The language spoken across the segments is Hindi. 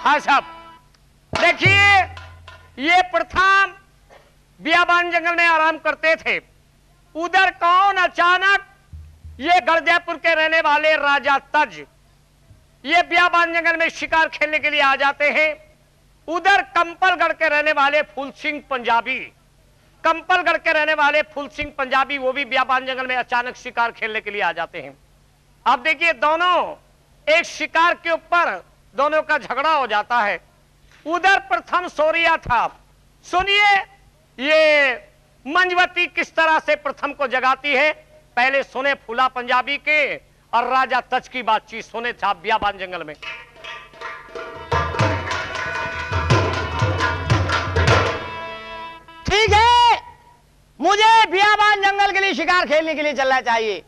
हाँ साहब, देखिए ये प्रथम बियाबान जंगल में आराम करते थे। उधर कौन अचानक ये गढ़जयपुर के रहने वाले राजा तज ये बियाबान जंगल में शिकार खेलने के लिए आ जाते हैं। उधर कंपलगढ़ के रहने वाले फूल सिंह पंजाबी, कंपलगढ़ के रहने वाले फूल सिंह पंजाबी वो भी बियाबान जंगल में अचानक शिकार खेलने के लिए आ जाते हैं। अब देखिए दोनों एक शिकार के ऊपर दोनों का झगड़ा हो जाता है। उधर प्रथम सोरिया था। सुनिए ये मंजवती किस तरह से प्रथम को जगाती है। पहले सुने फूला पंजाबी के और राजा तज की बातचीत सुने था बियाबान जंगल में। ठीक है, मुझे बियाबान जंगल के लिए शिकार खेलने के लिए चलना चाहिए।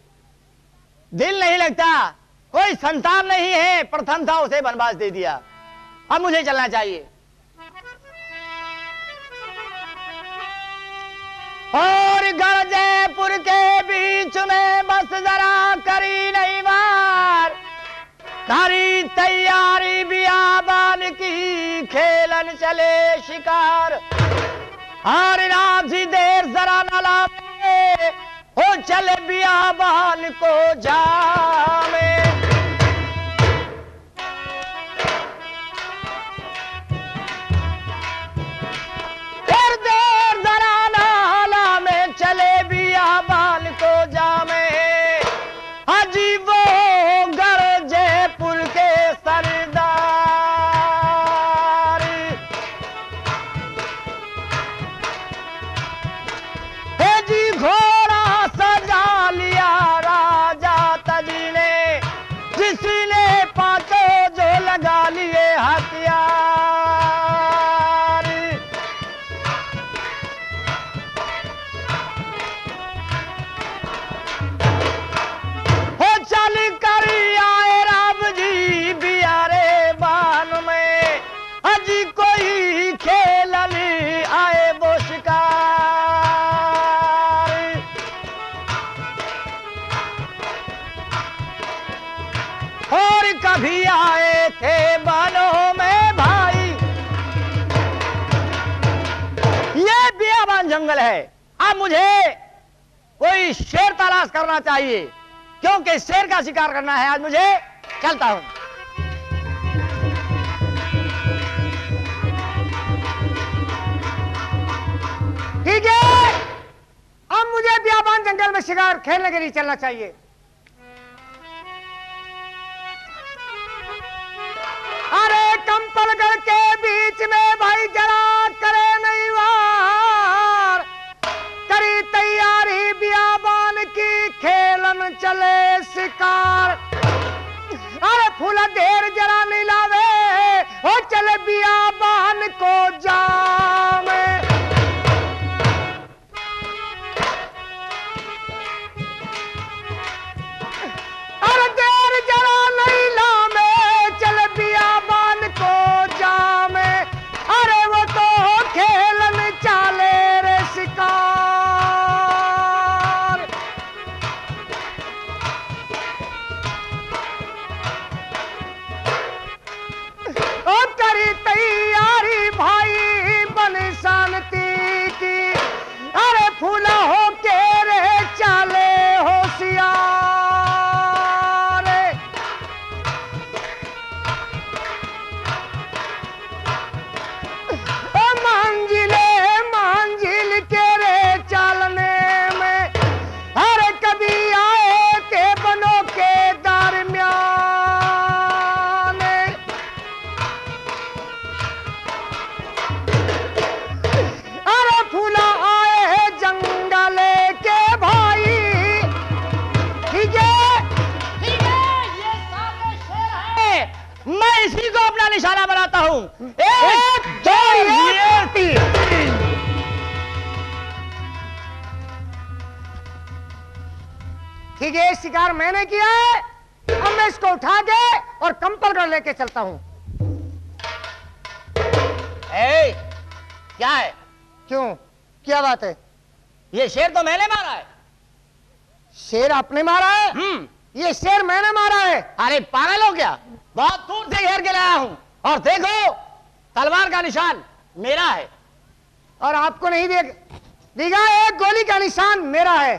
दिल नहीं लगता, कोई संतान नहीं है, प्रथम था उसे वनवास दे दिया, अब मुझे चलना चाहिए। और गढ़जयपुर के बीच में बस जरा करी नहीं बार, करी तैयारी बियाबान की, खेलन चले शिकार। और राम सी देर जरा न लावे, हो चले बियाबान को जामे। फिर देर जरा नाला में चले बियाबान को जामे। हाजी वो गढ़जयपुर के सरदार, हे जी घोड़ा सजा लिया राजा तज ने, जिसने पांचों जो लगा लिए हथियार। हो चल कर आए राम जी बियारे बान में, अजी कोई खेलन आए वो शिकार। और कभी आए थे बनों में भाई, ये बियाबान जंगल है। अब मुझे कोई शेर तलाश करना चाहिए, क्योंकि शेर का शिकार करना है आज मुझे। चलता हूं। ठीक है, अब मुझे बियाबान जंगल में शिकार खेलने के लिए चलना चाहिए। अरे कंपलगढ़ के बीच में भाई जरा करे नहीं वार, करी तैयारी बियाबान की, खेलन चले शिकार। अरे फूला देर जरा नहीं लावे, हो चले बियाबान को जामे। अरे देर जरा नहीं लावे, चले बियाबान को जामे। अरे वो तो खेलन चाले रे शिकार। ओ करी तैयारी भाई बन शांति की, अरे फूला हो के रे चाले होशियार। मंजिले मंजिल के रे चलने में, अरे कभी आए के बनों के दरमियान। अरे फूला आए जंगल के भाई। ठीक है, ठीक है, ये सामने शेर है, मैं इसी को अपना निशाना बनाता हूं। एक दो तीन। ठीक है, शिकार मैंने किया है, अब मैं इसको उठा के और कंपलगढ़ लेके चलता हूं। क्या है? क्यों, क्या बात है? ये शेर तो मैंने मारा है। शेर आपने मारा है? ये शेर मैंने मारा है। अरे पागल हो क्या? बहुत दूर से घेर के लाया हूं। और देखो तलवार का निशान मेरा है। और आपको नहीं दिखा, एक गोली का निशान मेरा है।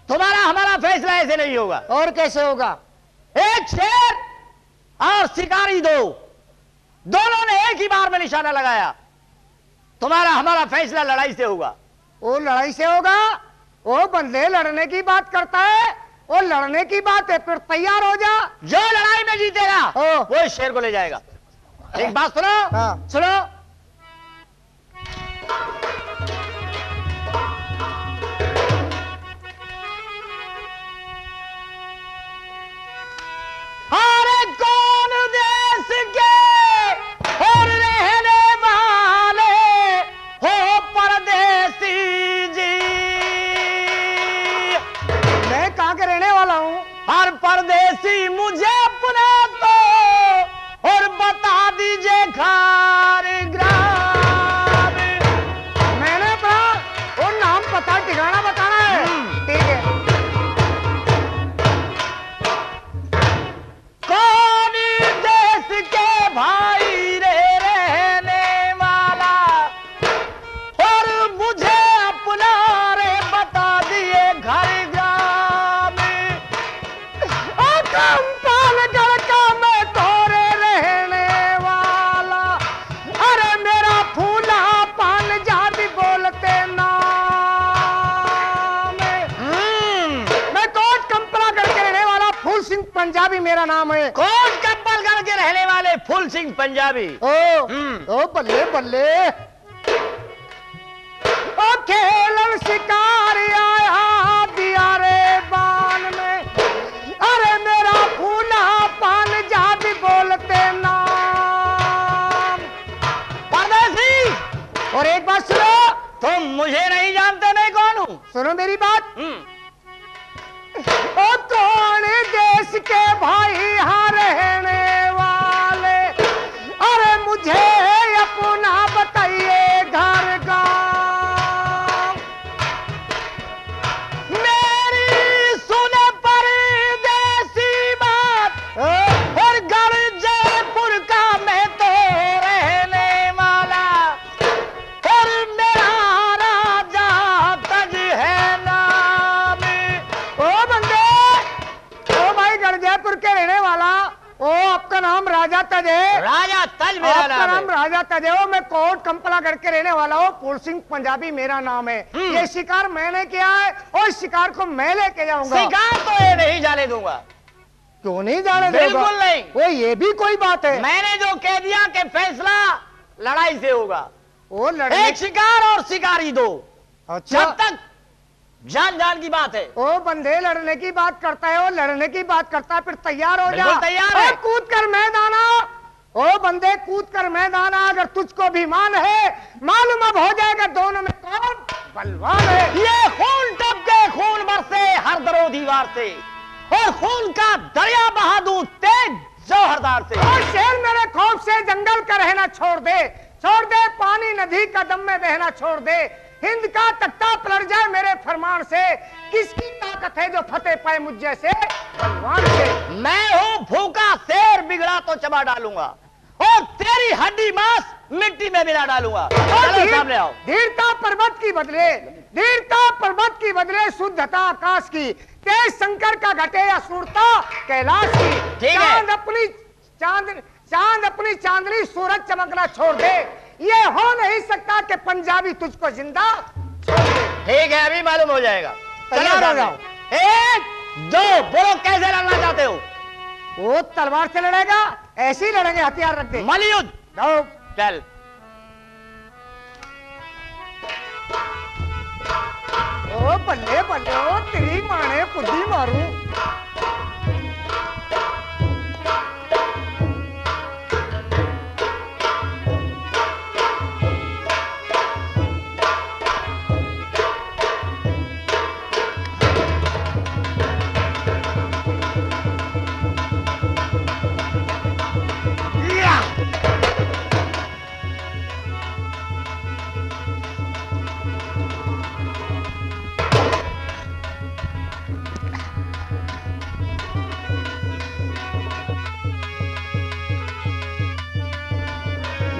तुम्हारा हमारा फैसला ऐसे नहीं होगा। और कैसे होगा? एक शेर और शिकारी दोनों ने एक ही बार में निशाना लगाया। तुम्हारा हमारा फैसला लड़ाई से होगा। वो लड़ाई से होगा? वो बंदे लड़ने की बात करता है, वो लड़ने की बात है, फिर तैयार हो जा। जो लड़ाई में जीतेगा वो इस शेर को ले जाएगा। एक बात सुनो। हाँ। सुनो, अरे कौन देश के और रहने वाले हो परदेसी जी। मैं कहाँ के रहने वाला हूँ? हर परदेसी मुझे अपना तो और बता दीजिए खार ग्राम। मैंने अपना वो नाम पता ठिकाना बताना है। ठीक है। कौन देश के भाई रे रहने वाला और मुझे अपना रे बता दिए घर ग्राम। पालगढ़ का मैं तोरे रहने वाला, अरे मेरा फूला पान जाति बोलते नाम। मैं कोट कंपलागढ़ के रहने वाला फूल सिंह पंजाबी मेरा नाम है। कोट कंपलगढ़ के रहने वाले फूल सिंह पंजाबी। ओ बल्ले बल्ले। ओ खेलन शिकारी आया दिया रे बान में, अरे मेरा फूला पान जाति बोलते नाम। परदेसी, और एक बात सुनो। तुम मुझे नहीं जानते मैं कौन हूं। सुनो मेरी बात। ओ कौन देश के भाई यहाँ रहने वाले, अरे मुझे अपना बताइए घर गाँव। मेरी सुने परदेसी बात और गढ़ जयपुर का मैं तो रहने वाला और मेरा राजा तज है नाम। ओ बंदे, ओ भाई गढ़जयपुर के रहने वाला, ओ आपका नाम राजा तज है? राजा तज मेरा आपका नाम नाम है। राजा तज है। मैं कोट कंपलागढ़ के रहने वाला हूँ, फूल सिंह पंजाबी मेरा नाम है। ये शिकार मैंने किया है और इस शिकार को मैं लेके जाऊंगा। शिकार तो ये नहीं जाने दूंगा। क्यों नहीं जाने दोगा? बिल्कुल नहीं। वो ये भी कोई बात है? मैंने जो कह दिया कि फैसला लड़ाई से होगा। वो लड़ने एक शिकार और शिकारी दो। अच्छा, जब तक जान जान की बात है। ओ बंदे लड़ने की बात करता है, वो लड़ने की बात करता है, फिर तैयार हो जा। बिल्कुल तैयार है। कूद कर मैदान आ। ओ बंदे कूद कर मैदान आ। अगर तुझको भी मान है, मालूम अब हो जाएगा दोनों में कौन बलवान है। ये खून टपके खून बरसे हर दरो दीवार से और खून का दरिया बहा दूं तेज जौहरदार से। और शेर मेरे खौफ से जंगल का रहना छोड़ दे, छोड़ दे पानी नदी का दम में बहना छोड़ दे। हिंद का तख्ता पलट जाए मेरे फरमान से, किसकी ताकत है जो फतेह पाए मुझ जैसे बलवान से। मैं हूं भूखा शेर, बिगड़ा तो चबा डालूंगा और तेरी हड्डी मांस मिट्टी में मिला डालूंगा। चलो सामने आओ। धीरता पर्वत की बदले, धीरता पर्वत की बदले शुद्धता आकाश की, तेज शंकर का घटे या सूरता कैलाश की। ठीक है। चांद अपनी चांदनी सूरज चमकना छोड़ दे। ये हो नहीं सकता कि पंजाबी तुझको जिंदा छोड़ दे। ठीक है, अभी मालूम हो जाएगा। तैयार हो जाओ। एक दो, बोलो कैसे लड़ना चाहते हो? वो तलवार से लड़ेगा? ऐसे ही लड़ेंगे, हथियार रख दे। मलयुद्ध। जाओ। चल। ओ बल्ले बल्ले, ओ तेरी माने खुदी मारूं।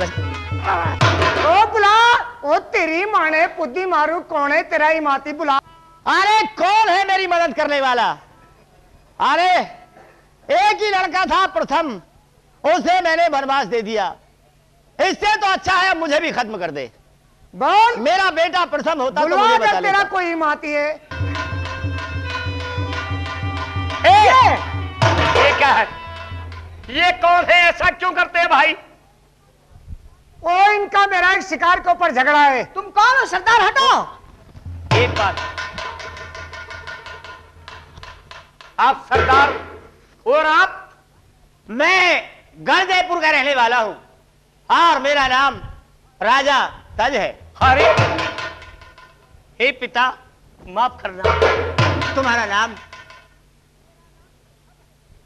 ओ बुला, ओ तेरी माने पुद्दी मारू, कौन है तेरा ही माती, बुला। अरे कौन है मेरी मदद करने वाला? अरे एक ही लड़का था प्रथम, उसे मैंने वनवास दे दिया। इससे तो अच्छा है मुझे भी खत्म कर दे। बोल, मेरा बेटा प्रथम होता तो मुझे बुलवा बता कर तेरा लेता। कोई माती है। ये क्या है? ये कौन है? ऐसा क्यों करते हैं भाई? ओ इनका मेरा एक शिकार के ऊपर झगड़ा है। तुम कौन हो सरदार? हटो। एक बात, आप सरदार और आप? मैं गढ़जयपुर का रहने वाला हूं और मेरा नाम राजा तज है। अरे हे पिता, माफ करना, तुम्हारा नाम?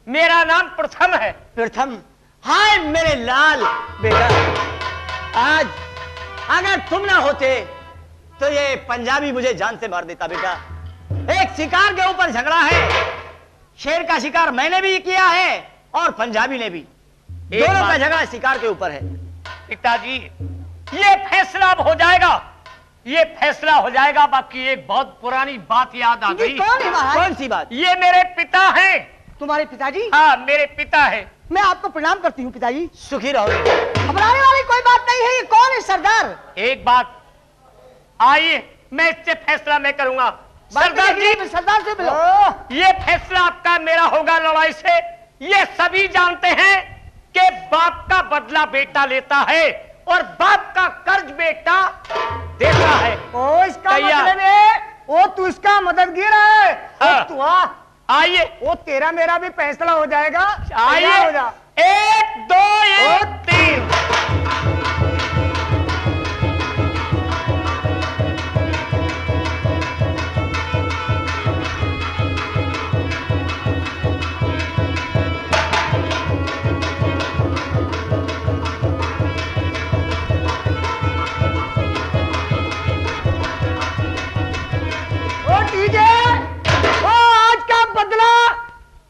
मेरा नाम प्रथम है। प्रथम? हाय मेरे लाल बेटा, आज अगर तुम ना होते तो ये पंजाबी मुझे जान से मार देता। बेटा, एक शिकार के ऊपर झगड़ा है। शेर का शिकार मैंने भी किया है और पंजाबी ने भी। दोनों का झगड़ा शिकार के ऊपर है। पिताजी, ये फैसला अब हो जाएगा, ये फैसला हो जाएगा। बाकी एक बहुत पुरानी बात याद आ गई। कौन है महाराज? कौन सी बात? ये मेरे पिता हैं। तुम्हारे पिताजी? हाँ, मेरे पिता है। मैं आपको प्रणाम करती हूँ पिताजी। सुखी रहो। घबराने वाली कोई बात नहीं है। ये कौन है सरदार? एक बात, आइए मैं इससे फैसला मैं करूंगा। सरदार जी, सरदार से मिलो। ये फैसला आपका मेरा होगा लड़ाई से। ये सभी जानते हैं कि बाप का बदला बेटा लेता है और बाप का कर्ज बेटा देता है। ओ इसका तैयार। मतलब है ओ तू इसका मददगार है। हाँ। ओ तू आ। आइए, ओ तेरा मेरा भी फैसला हो जाएगा। आइए, तैयार हो जा। 1 2 1 3।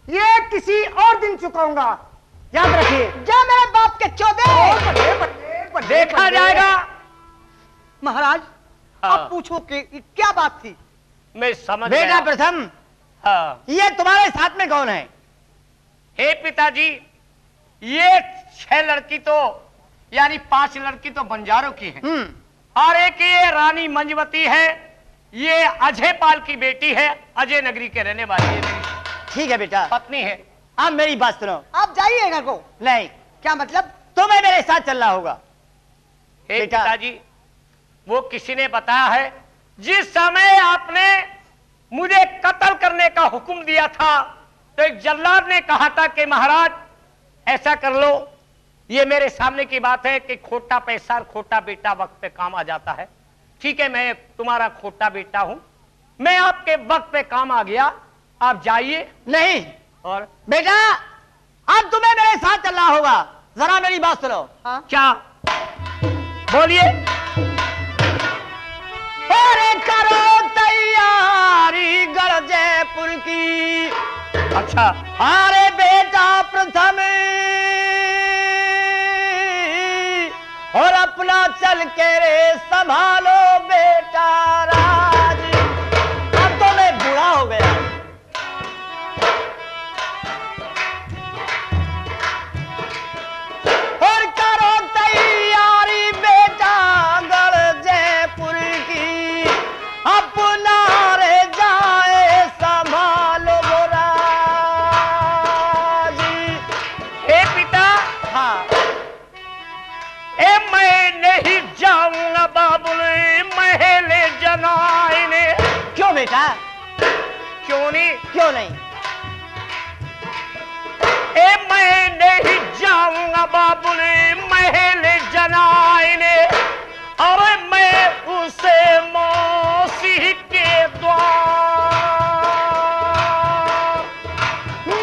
ये किसी और दिन चुकाऊंगा, याद रखिए। जा मेरे बाप के चौदह। देखा जाएगा। महाराज, हाँ। अब पूछो कि क्या बात थी? मैं समझ बेटा गया। प्रथम, हाँ। ये तुम्हारे साथ में कौन है? हे पिताजी, ये 6 लड़की तो यानी 5 लड़की तो बंजारों की है और एक ये रानी मंजवती है। ये अजय पाल की बेटी है, अजय नगरी के रहने वाली है, मेरी ठीक है बेटा, पत्नी है। अब मेरी बात सुनो। आप जाइए घर को। नहीं, क्या मतलब? तुम्हें मेरे साथ चलना होगा। हे बेटा। पिताजी, वो किसी ने बताया है, जिस समय आपने मुझे कत्ल करने का हुक्म दिया था तो एक जल्लाद ने कहा था कि महाराज ऐसा कर लो। ये मेरे सामने की बात है कि खोटा पैसा और खोटा बेटा वक्त पे काम आ जाता है। ठीक है, मैं तुम्हारा खोटा बेटा हूं, मैं आपके वक्त पे काम आ गया, आप जाइए। नहीं और बेटा, अब तुम्हें मेरे साथ चलना होगा। जरा मेरी बात सुनो। हाँ? क्या बोलिए? अरे करो तैयारी गढ़जयपुर की। अच्छा, अरे बेटा प्रथम, और अपना चल के रे संभालो बेटा राज। अब तो मैं बूढ़ा हो गया। और करो तैयारी बेटा गढ़जयपुर की, अपना रे जाए संभालो राज। हे पिता, हाँ, ए मैं नहीं जाऊंगा बाबुल महल जनाने। क्यों बेटा? क्यों नहीं? क्यों नहीं? ए मैं नहीं जाऊंगा बाबुल महल जनाने, और मैं उसे मौसी के द्वार।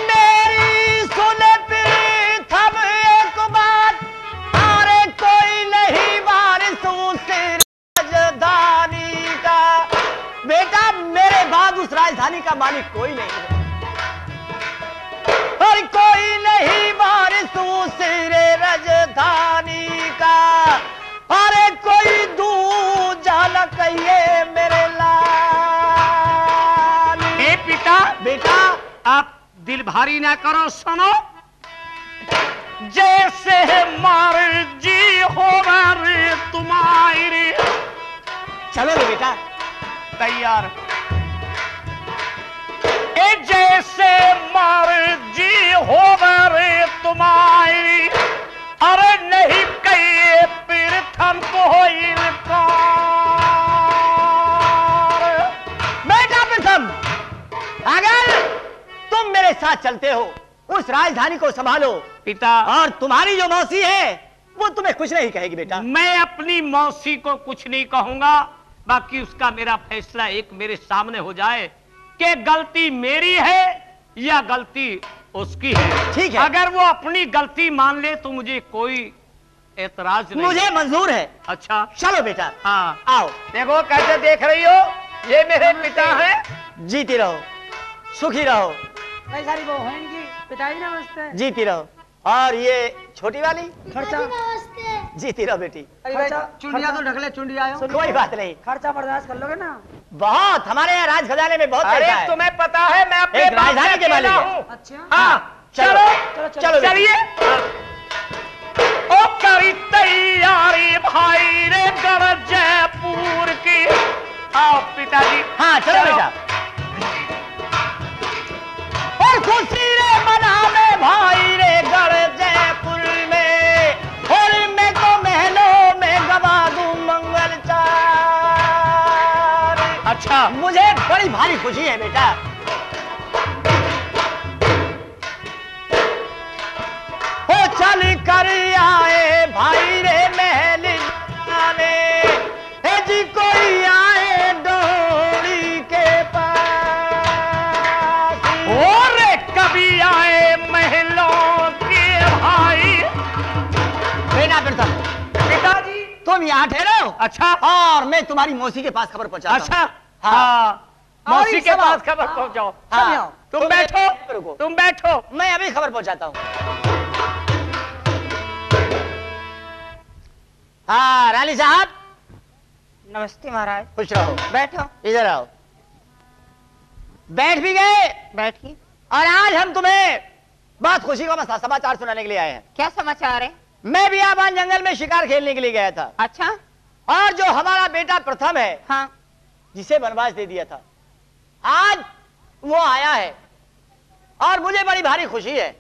मेरी सुन प्रथम एक बात, अरे कोई नहीं वारिस उस राजधानी का। बेटा मेरे बाद उस राजधानी का मालिक कोई नहीं है, और कोई नहीं वारिस उस राजधानी का। भारी ना करो, सुनो। जैसे मर्जी हो रे तुम्हारी। चलोगे बेटा? तैयार। ए जैसे मर्जी हो रे तुम्हारी, अरे नहीं कहिए प्रथम को इनकार। बेटा प्रथम, अगर तुम मेरे साथ चलते हो, उस राजधानी को संभालो पिता। और तुम्हारी जो मौसी है वो तुम्हें कुछ नहीं कहेगी बेटा। मैं अपनी मौसी को कुछ नहीं कहूंगा, बाकी उसका मेरा फैसला एक मेरे सामने हो जाए कि गलती मेरी है या गलती उसकी है। ठीक है। अगर वो अपनी गलती मान ले तो मुझे कोई एतराज नहीं। मुझे मंजूर है। अच्छा चलो बेटा। हाँ, आओ। देखो कैसे देख रही हो, ये मेरे पिता हैं। जीती रहो, सुखी रहो। कई सारी बहू हैं इनकी। पिताजी नमस्ते। जीती रहो। और ये छोटी वाली खर्चा जीती रहो बेटी। चुंडिया तो ढकले, चुंडिया आयो। कोई बात नहीं, खर्चा बर्दाश्त कर लोगे ना? बहुत हमारे यहाँ राज खजाने में बहुत अरे पैसा है। तुम्हें पता है मैं अपने एक बाप से राजधानी के मालिक अकेला है। हूँ। अच्छा। हाँ चलो चलो चलिए। ओ करी तैयारी भाई रे गढ़ जयपुर की। आओ पिताजी। हाँ चलो बेटा। और खुशी रे मना में भाई रे गढ़ जयपुर में, और मैं तो महलों में गवा दूं मंगल चार। अच्छा मुझे बड़ी भारी खुशी है बेटा। हो चल कर आए भाई रे महल जाने, हे जी कोई आए डोरी के पास। और कभी आए महलों के भाई। बेटा प्रथम, पिताजी। तुम यहाँ ठहरो। अच्छा और मैं तुम्हारी मौसी के पास खबर पहुंचाता हूं। अच्छा हाँ। हाँ, मौसी के सब आओ। पास खबर पहुंचाओ। हाँ। तुम बैठो, रुको। तुम बैठो। मैं अभी खबर पहुंचाता हूँ। हाँ रानी साहब। नमस्ते महाराज। खुश रहो। बैठो। इधर आओ। बैठ भी गए। बैठिए। और आज हम तुम्हें बहुत खुशी का समाचार सुनाने के लिए आए हैं। क्या समाचार है? मैं बियाबान जंगल में शिकार खेलने के लिए गया था, अच्छा। और जो हमारा बेटा प्रथम है, हाँ। जिसे वनवास दे दिया था, आज वो आया है और मुझे बड़ी भारी खुशी है।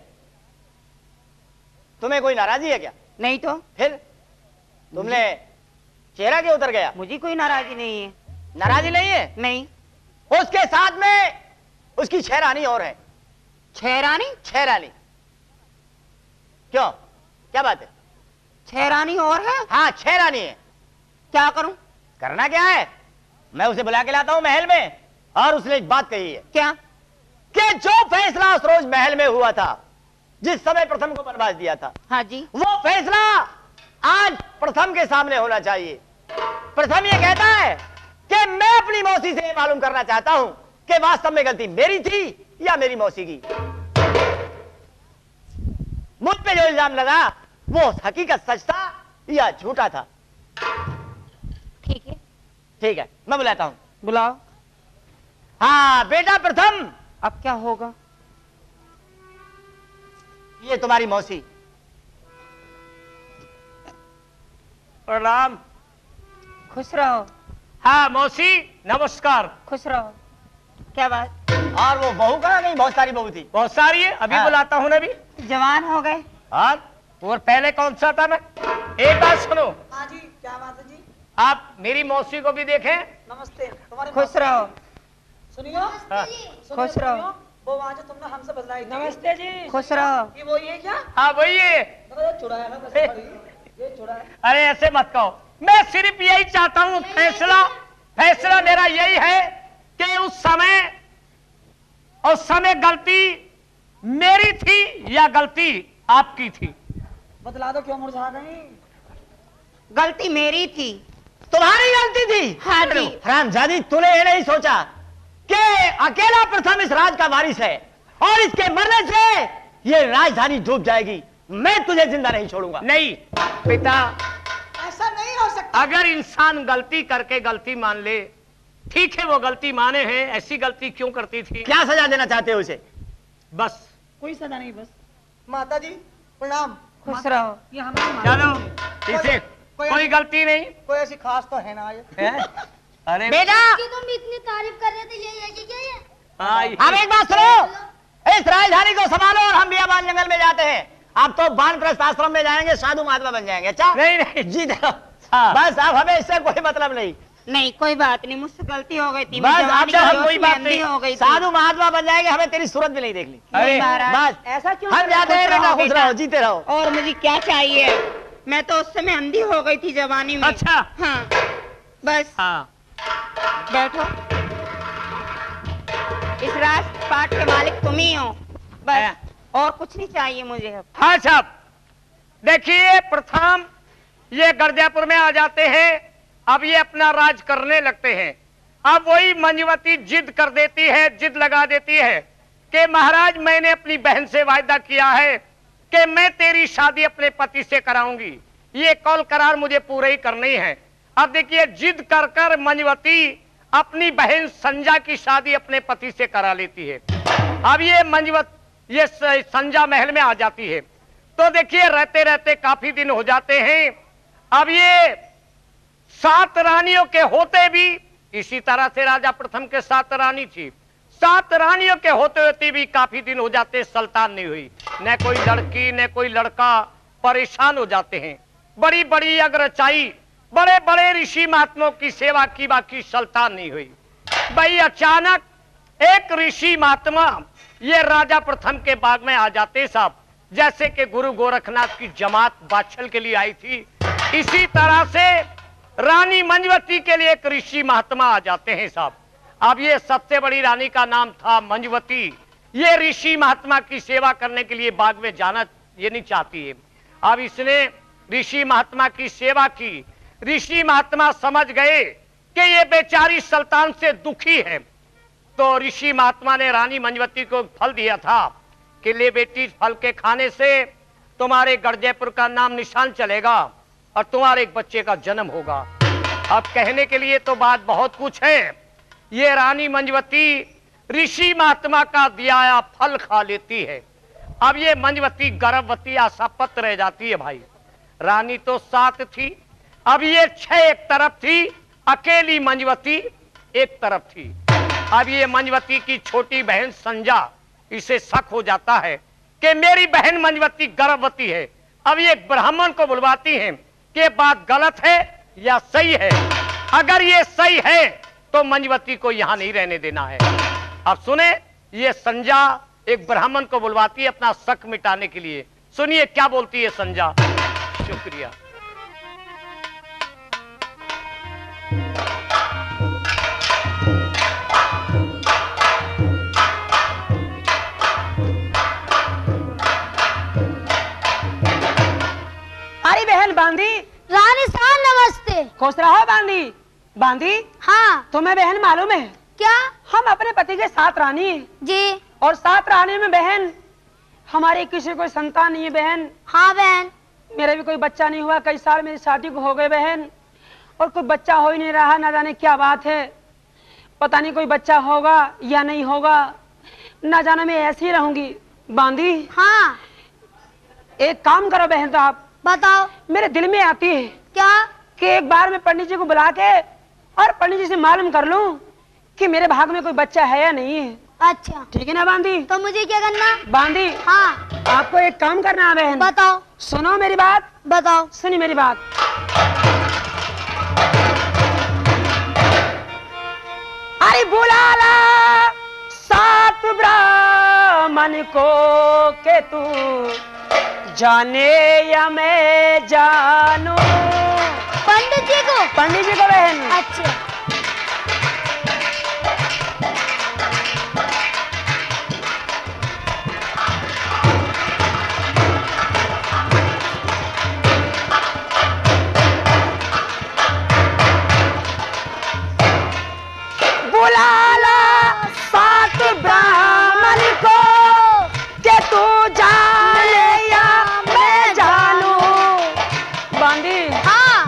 तुम्हें कोई नाराजगी है क्या? नहीं तो। फिर तुमने चेहरा क्यों उतर गया? मुझे कोई नाराजगी नहीं है। नाराजगी नहीं है? नहीं। उसके साथ में उसकी 6 रानी और है। 6 रानी? 6 रानी। क्यों, क्या बात है? 6 रानी और है? हाँ 6 रानी है। क्या करूं? करना क्या है, मैं उसे बुला के लाता हूं महल में, और उसने एक बात कही है। क्या? कि जो फैसला उस रोज महल में हुआ था, जिस समय प्रथम को वनवास दिया था, हाँ जी। वो फैसला आज प्रथम के सामने होना चाहिए। प्रथम ये कहता है कि मैं अपनी मौसी से मालूम करना चाहता हूं कि वास्तव में गलती मेरी थी या मेरी मौसी की। मुझ पे जो इल्जाम लगा वो हकीकत सच था या झूठा था। ठीक है। ठीक है, मैं बुलाता हूं। बुलाओ। हाँ बेटा प्रथम, अब क्या होगा? ये तुम्हारी मौसी। प्रणाम। खुश रहो। हाँ मौसी नमस्कार। खुश रहो। क्या बात? और वो बहू कहाँ गई? बहुत सारी बहू थी। बहुत सारी है, अभी हाँ। बुलाता हूँ ना। अभी जवान हो गए। और पहले कौन सा था? मैं एक बात सुनो। हाँ जी, क्या बात है जी? आप मेरी मौसी को भी देखें। नमस्ते। तुम्हारे खुश रहो। सुनियो। हाँ। खुश रहो। वो वहाँ जो तुमने हमसे बदलाई। नमस्ते जी। खुश रहो। ये वही है क्या? हाँ वही है। चुड़ाया ना बस ये चुड़ाया। अरे ऐसे मत कहो, मैं सिर्फ यही चाहता हूँ, फैसला मेरा यही है कि उस समय गलती मेरी थी या गलती आपकी थी। बतला दो, क्यों मुरझा गई? गलती मेरी थी। तुम्हारी गलती थी? हाँ जी। हरामजादी, तूने ये नहीं सोचा कि अकेला प्रथम इस राज का वारिस है और इसके मरने से ये राजधानी डूब जाएगी। मैं तुझे जिंदा नहीं छोड़ूंगा। नहीं पिता, ऐसा नहीं हो सकता। अगर इंसान गलती करके गलती मान ले, ठीक है वो गलती माने हैं, ऐसी गलती क्यों करती थी? क्या सजा देना चाहते हो उसे? बस कोई सजा नहीं बस। माता जी प्रणाम। खुश रहो। ये हमारी चलो इसे कोई गलती नहीं कोई ऐसी खास तो है ना आज? है। अरे बेटा कि तुम इतनी तारीफ कर रहे थे, ये क्या ये? हाँ, अब एक बात सुनो, इस राजधानी को संभालो और हम बियाबान जंगल में जाते हैं। अब तो वानप्रस्थ आश्रम में जाएंगे, साधु महात्मा बन जाएंगे। अच्छा नहीं नहीं जीत रहो। हाँ। बस अब हमें इससे कोई मतलब नहीं। नहीं कोई बात नहीं, मुझसे गलती हो गई थी। मैं बस जवानी अब के हम जोश कोई में बात अंधी नहीं। हो गई थी। साधु महात्मा बन जाएंगे, हमें तेरी सूरत भी नहीं देखनी। अरे महाराज, बस ऐसा क्यों? हम जाते हैं खुश बेटा, रहो खुश बेटा। रहो, जीते रहो। और मुझे क्या चाहिए? मैं तो उस समय अंधी हो गई थी जवानी में। अच्छा। हाँ बस हाँ बैठो। इस राजपाट के मालिक तुम ही हो, बस और कुछ नहीं चाहिए मुझे अब। हाँ साहब, देखिए प्रथम ये गरजापुर में आ जाते हैं, अब ये अपना राज करने लगते हैं। अब वही मंजवती जिद कर देती है, जिद लगा देती है कि महाराज मैंने अपनी बहन से वायदा किया है कि मैं तेरी शादी अपने पति से कराऊंगी, ये कौल करार मुझे पूरे ही करनी है। अब देखिए जिद कर कर मंजवती अपनी बहन संजा की शादी अपने पति से करा लेती है। अब ये संजा महल में आ जाती है। तो देखिए रहते रहते काफी दिन हो जाते हैं। अब ये 7 रानियों के होते भी इसी तरह से राजा प्रथम के 7 रानी थी। 7 रानियों के होते होते भी काफी दिन हो जाते, सुल्तान नहीं हुई, न कोई लड़की न कोई लड़का। परेशान हो जाते हैं। बड़ी बड़ी अग्रचाई, बड़े बड़े ऋषि महात्माओं की सेवा की, बाकी सुल्तान नहीं हुई। भाई अचानक एक ऋषि महात्मा ये राजा प्रथम के बाग में आ जाते साहब, जैसे कि गुरु गोरखनाथ की जमात बादशाह के लिए आई थी, इसी तरह से रानी मंजवती के लिए एक ऋषि महात्मा आ जाते हैं साहब। अब ये सबसे बड़ी रानी का नाम था मंजवती। ये ऋषि महात्मा की सेवा करने के लिए बाग में जाना ये नहीं चाहती है। अब इसने ऋषि महात्मा की सेवा की। ऋषि महात्मा समझ गए कि ये बेचारी सुल्तान से दुखी है, तो ऋषि महात्मा ने रानी मंजवती को फल दिया था कि ले बेटी, फल के खाने से तुम्हारे गरजैपुर का नाम निशान चलेगा और तुम्हारे एक बच्चे का जन्म होगा। अब कहने के लिए तो बात बहुत कुछ है। ये रानी मंजवती ऋषि महात्मा का दिया फल खा लेती है। अब ये मंजवती गर्भवती आशापत रह जाती है भाई। रानी तो 7 थी, अब ये 6 एक तरफ थी, अकेली मंजवती एक तरफ थी। अब ये मंजवती की छोटी बहन संजा, इसे शक हो जाता है कि मेरी बहन मंजवती गर्भवती है। अब ये ब्राह्मण को बुलवाती हैं कि बात गलत है या सही है। अगर ये सही है तो मंजवती को यहां नहीं रहने देना है। अब सुने, ये संजा एक ब्राह्मण को बुलवाती है अपना शक मिटाने के लिए। सुनिए क्या बोलती है संजा। शुक्रिया। अरे बहन बांधी, रानी साहब नमस्ते। खुश रहो बांधी। बांधी, हाँ तुम्हें बहन मालूम है क्या? हम अपने पति के 7 रानी हैं जी। और 7 रानी में बहन हमारे किसी कोई संतान नहीं है बहन। हाँ बहन। मेरा भी कोई बच्चा नहीं हुआ, कई साल मेरी शादी को हो गए बहन, और कोई बच्चा हो ही नहीं रहा। ना जाने क्या बात है, पता नहीं कोई बच्चा होगा या नहीं होगा, ना जाने मैं ऐसी ही रहूंगी। बांधी, हाँ एक काम करो बहन, तो आप बताओ। मेरे दिल में आती है क्या? कि एक बार मैं पंडित जी को बुला के और पंडित जी से मालूम कर लूं कि मेरे भाग में कोई बच्चा है या नहीं है। अच्छा ठीक है ना बांधी? तो मुझे क्या करना? बांधी, हाँ आपको एक काम करना है बहन। बताओ। सुनो मेरी बात, बताओ। सुनी मेरी बात। अरे बुला ला 7 ब्राह्मण को के तू जाने या मैं जानू। पंडित जी को? पंडित जी को बहन। अच्छा। बुला ला 7 ब्राह्मण को के तू जाने या मैं जानू। बांधी, हाँ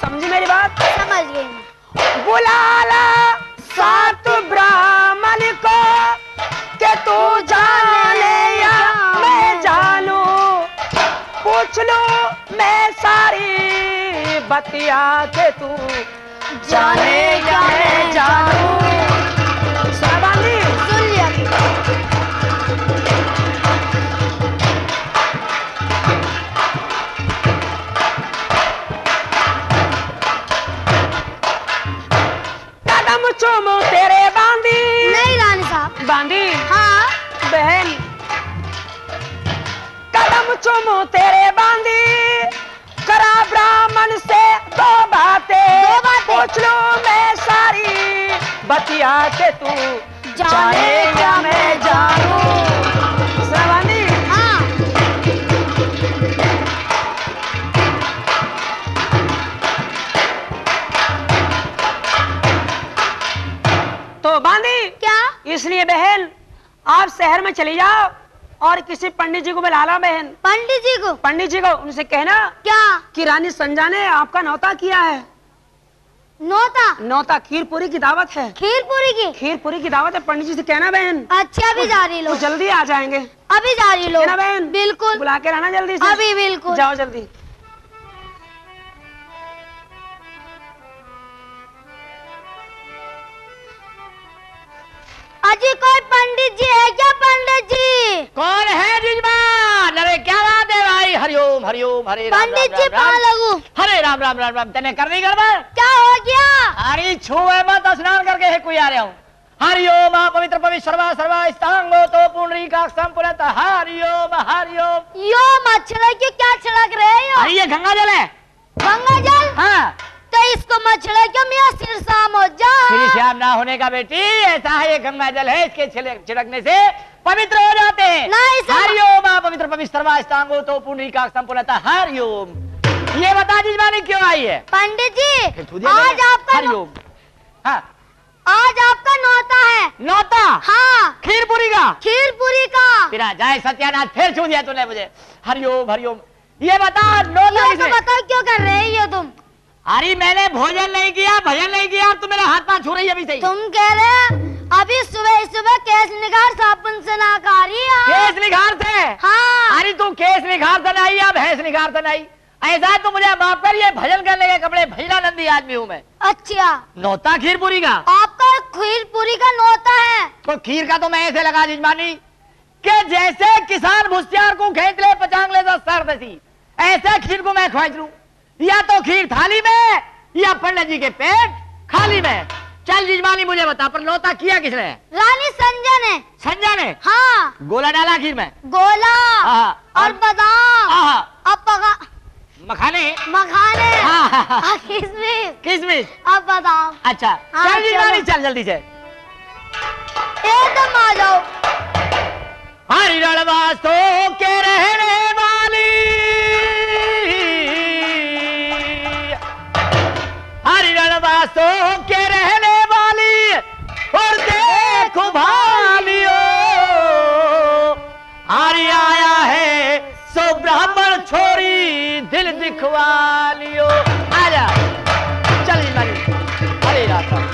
समझी मेरी बात? समझ गई मैं। बुला ला 7 ब्राह्मण को के तू जाने लूं मैं सारी बतिया के तू जाने या मैं जानू। बांधी सुन लिया। कदम चूमू तेरे बांधी। नहीं रानी साहब। बांधी हाँ बहन, कदम चूमू तेरे बांधी, करा ब्राह्मण से दो बातें, पूछ लूं मैं सारी बतिया के तू जाने या मैं जानू। बांधी हाँ। तो बांधी क्या? इसलिए बहन आप शहर में चली जाओ और किसी पंडित जी को बुला लो बहन। पंडित जी को? पंडित जी को उनसे कहना क्या? कि रानी संजा ने आपका न्योता किया है। नौता? न्योता खीरपुरी की दावत है। खीरपुरी की? खीरपुरी की दावत है, पंडित जी से कहना बहन। अच्छा अभी जा रही लो। तो जल्दी आ जाएंगे। अभी जा रही लो। कहना बहन। बिल्कुल। बुला के रहना जल्दी से। अभी बिल्कुल। जाओ जल्दी। अजी कोई पंडित जी है क्या? पंडित जी। कौन है जजमान? अरे क्या बात है भाई? हरिओम हरिओम, हरे राम पंडित जी राम पाँव राम लगू। हरे राम राम राम राम। तेने कर दी गड़बड़? क्या हो गया? अरे छुए मत, स्नान करके है कोई आ रहा हूँ। हरिओम पवित्र पवित्र सर्वा सर्वा स्तांगो तो पुंडरीकाक्षम पुनः हरिओम हरिओम। यो मत छिड़क, क्या छिड़क रहे हो? अरे ये गंगा जल है। गंगा जल? हाँ तो इसको मत छिड़क, मेरा सिर शाम हो जा। श्री श्याम ना होने का बेटी, ऐसा है ये गंगा जल है, इसके छिड़कने से पवित्र हो जाते हैं। नहीं सर। हरिओम पवित्र पवित्र सर्वा स्तांगो तो पुंडरीकाक्षम पुनः हरिओम। ये बता जजमानी क्यों आई है? पंडित जी तू दे आज दे। आपका हरिओम। हाँ आज आपका नौता है। नौता? हाँ खीरपुरी का? खीरपुरी का। तेरा जाए सत्यानाथ, फिर छू दिया तूने मुझे। हरिओम हरिओम। ये बता नौता ये तो किसने? बताओ क्यों कर रहे हो तुम? अरे मैंने भोजन नहीं किया, भजन नहीं किया, तू मेरा हाथ पांव छू रही है अभी से ही। तुम कह रहे अभी सुबह सुबह केस निगार साबुन से ना कारी। केस निखार से? हाँ। अरे तू केस निखार से नहीं या भैंस निखार से नहीं। ऐसा तो मुझे माफ कर, ये भजन करने के कपड़े भजनानंदी आदमी हूँ मैं। अच्छा नौता खीरपुरी का? आपका खीरपुरी का नौता है। तो खीर का तो मैं ऐसे लगा जजमानी कि जैसे किसान भुस्यार को खेत ले पचांग ले सर दसी, ऐसे खीर को मैं ख्वाहिश लूं। या तो खीर थाली में या पंडित जी के पेट खाली में। चल जजमानी मुझे बता, पर नौता किया किसने? रानी संजय ने। संजय ने? हाँ। गोला डाला खीर में? गोला हाँ, और बादाम। अब पका मखाने? मखाने। हाँ। किसमिस। किसमिस? अब बादाम। अच्छा हाँ, चल जजमानी चलो। चल जल्दी से। एकदम आ जाओ। हरिरणवासों के रहने वाली, हरिरणवासों के रहने वाली, और देखो भालियो हरि आया है सो ब्राह्मण छोरी दिल दिखवा लियो। आजा चल जजमानी। हरे राम।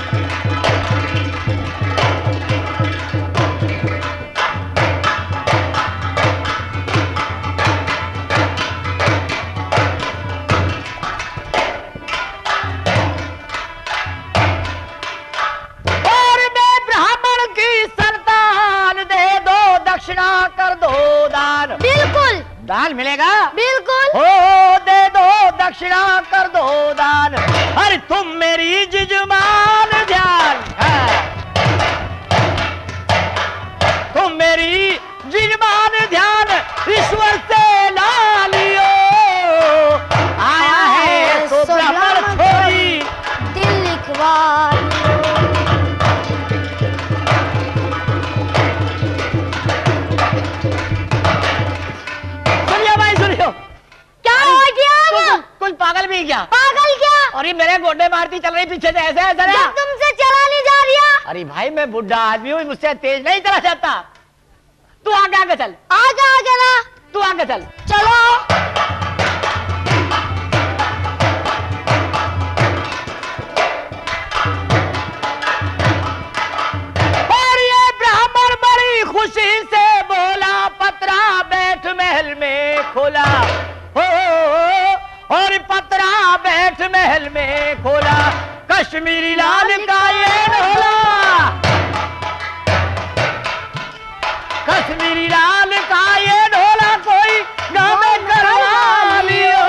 दक्षिणा कर दो दान। बिल्कुल दान मिलेगा? बिल्कुल। हो दे दो दक्षिणा कर दो दान। अरे तुम मेरी जजमान ध्यान, तुम मेरी जजमान ध्यान ईश्वर से ला लियो। आया है सो ब्राह्मण छोरी दिल लिखवा। क्या हो गया? कुछ पागल भी क्या? पागल क्या? अरे मेरे गोडे मारती चल रही पीछे से, ऐसे ऐसे ना। तुमसे चला नहीं जा रहा। अरे भाई मैं बुढ़ा आदमी हूँ, मुझसे तेज नहीं चला जाता। तू आगे आगे चल। आगे आगे ना। तू आगे चल। चलो। और ये ब्राह्मण बड़ी खुशी से बोला, पतरा बैठ महल में खोला। हो महल में खोला, कश्मीरी लाल का ये ढोला, कश्मीरी लाल का ये ढोला कोई गाँव में करवा लियो,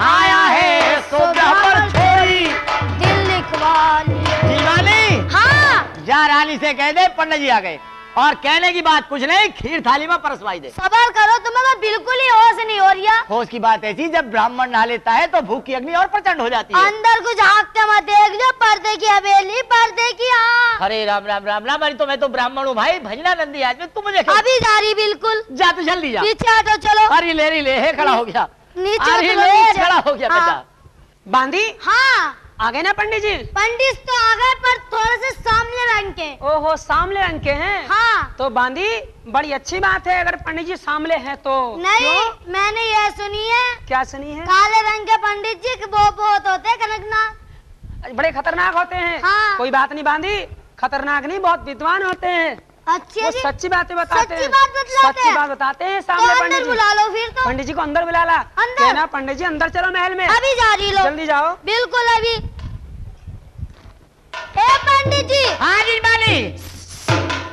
आया है सोचा पर छोड़ी दिल लिखवा लिए। दीवानी हाँ जा रानी से कह दे पंडित जी आ गए, और कहने की बात कुछ नहीं, खीर थाली में परसवाई दे। सबर करो, तुम्हें तो बिल्कुल ही होश नहीं हो रही। होश की बात ऐसी, जब ब्राह्मण नहा लेता है तो भूख की अग्नि और प्रचंड हो जाती है। अंदर कुछ झाँक के मत देख जो, पर्दे की हवेली, पर्दे की हाँ। अरे राम राम राम राम, अरे तो मैं तो ब्राह्मण हूँ भाई, भजना नंदी आदमी, तू मुझे क्यों? अभी जा रही बिल्कुल। जा तू जल्दी जा। पीछे हटो चलो। अरे ले है खड़ा हो गया, नीचे अरे उतरो, ले नीचे। खड़ा हो गया हाँ। बेटा। बांदी हाँ आ गए ना पंडित जी? पंडित तो आ गए पर थोड़े से सामने रंग के। ओहो सामले रंग के हैं। हाँ तो बांदी बड़ी अच्छी बात है, अगर पंडित जी सामले हैं तो। नहीं क्यों? मैंने ये सुनी है, क्या सुनी है? काले रंग के पंडित जी वो बहुत होते हैं कनकनाथ। बड़े खतरनाक होते हैं। हाँ। कोई बात नहीं बांदी, खतरनाक नहीं, बहुत विद्वान होते हैं। अच्छे वो जी, सच्ची बातें बताते सच्ची हैं। बात बतलाते सच्ची हैं। बात बताते हैं तो सामने अंदर पंडित जी। बुला लो फिर तो। पंडित जी को अंदर बुला ला। अंदर? कहना पंडित जी अंदर चलो महल में। अभी जा रही लो। जल्दी जाओ। बिल्कुल अभी। ए पंडित जी। हाँ जीजमानी।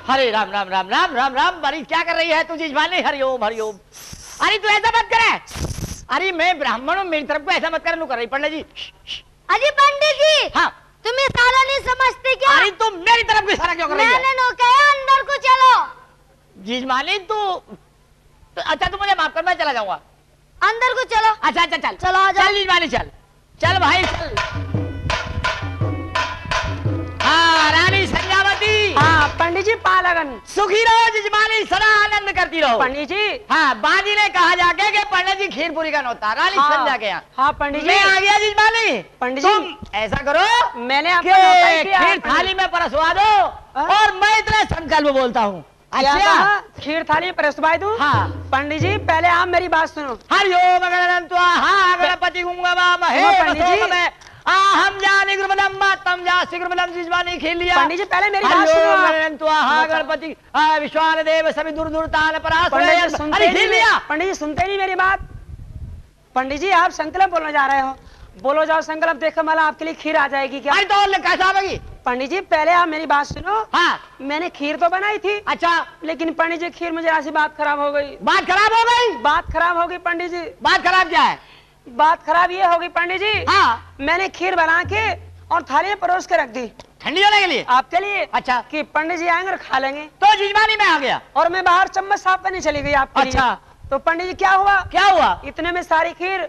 हरे राम राम राम राम राम राम, बड़ी क्या कर रही है तू जीजमानी? हरिओम हरिओम। अरे तू ऐसा मत करे, अरे मैं ब्राह्मण हूँ, मेरी तरफ को ऐसा मत कर, लू कर रही पंडित जी। अरे पंडित जी। हाँ तुम ये सारा नहीं समझते क्या? अरे तू मेरी तरफ को इशारा क्यों कर रही है? मैंने नो कहा अंदर को चलो। जीजमानी तू अच्छा, तू मुझे माफ कर, मैं चला जाऊंगा। अंदर को चलो। अच्छा अच्छा चल चलो आ जाओ। चल जीजमानी चल, चल भाई चल। हाँ रानी संजावती। हाँ पंडित जी पालगन। सुखी रहो जीजमानी, सदा आनंद करती रहो। पंडित जी। हाँ बाजी ने कहा जाके कि पंडित जी खीर पूरी का नौता, रानी संजा के यहाँ। हाँ पंडित जी। मैं आ गया जीजमानी। पंडित जी। तुम ऐसा करो, मैंने आपको कि नौता ही किया है, खीर पंडित। थाली में परसवा दो, और मैं इतना संकल्प बोलता हूँ। क्या अच्छा कहा? खीर थाली में परसवाई दूं? हाँ। पंडित जी पहले आप मेरी बात सुनो। हरिओम हाँ गणपति गुंगवा महे पंडित जी। हम जानी गुरुपदम तम जा गुरुपदम जीजवानी खेल लिया। पंडित जी पहले मेरी बात सुनो आप। हाँ गणपति विश्वान देव सभी दूर दूर ताल परास पंडित जी सुनते अरे नहीं खेल लिया। पंडित जी सुनते नहीं मेरी बात। पंडित जी आप संकल्प बोलने जा रहे हो, बोलो जाओ संकल्प, देखो मला आपके लिए खीर आ जाएगी क्या? अरे तो कैसा आवेगी? पंडित जी पहले आप मेरी बात सुनो। हाँ मैंने खीर तो बनाई थी। अच्छा लेकिन पंडित जी खीर में जरा सी बात खराब हो गई। बात खराब हो गई? बात खराब हो गई पंडित जी। बात खराब क्या है? बात खराब ये हो गई पंडित जी। हाँ मैंने खीर बना के और थाली में परोस के रख दी ठंडी होने के लिए। आपके लिए। अच्छा कि पंडित जी आएंगे और खा लेंगे। तो जीजवानी में आ गया। और मैं बाहर चम्मच साफ करने चली गई आपके लिए। अच्छा। तो पंडित जी क्या हुआ? क्या हुआ? इतने में सारी खीर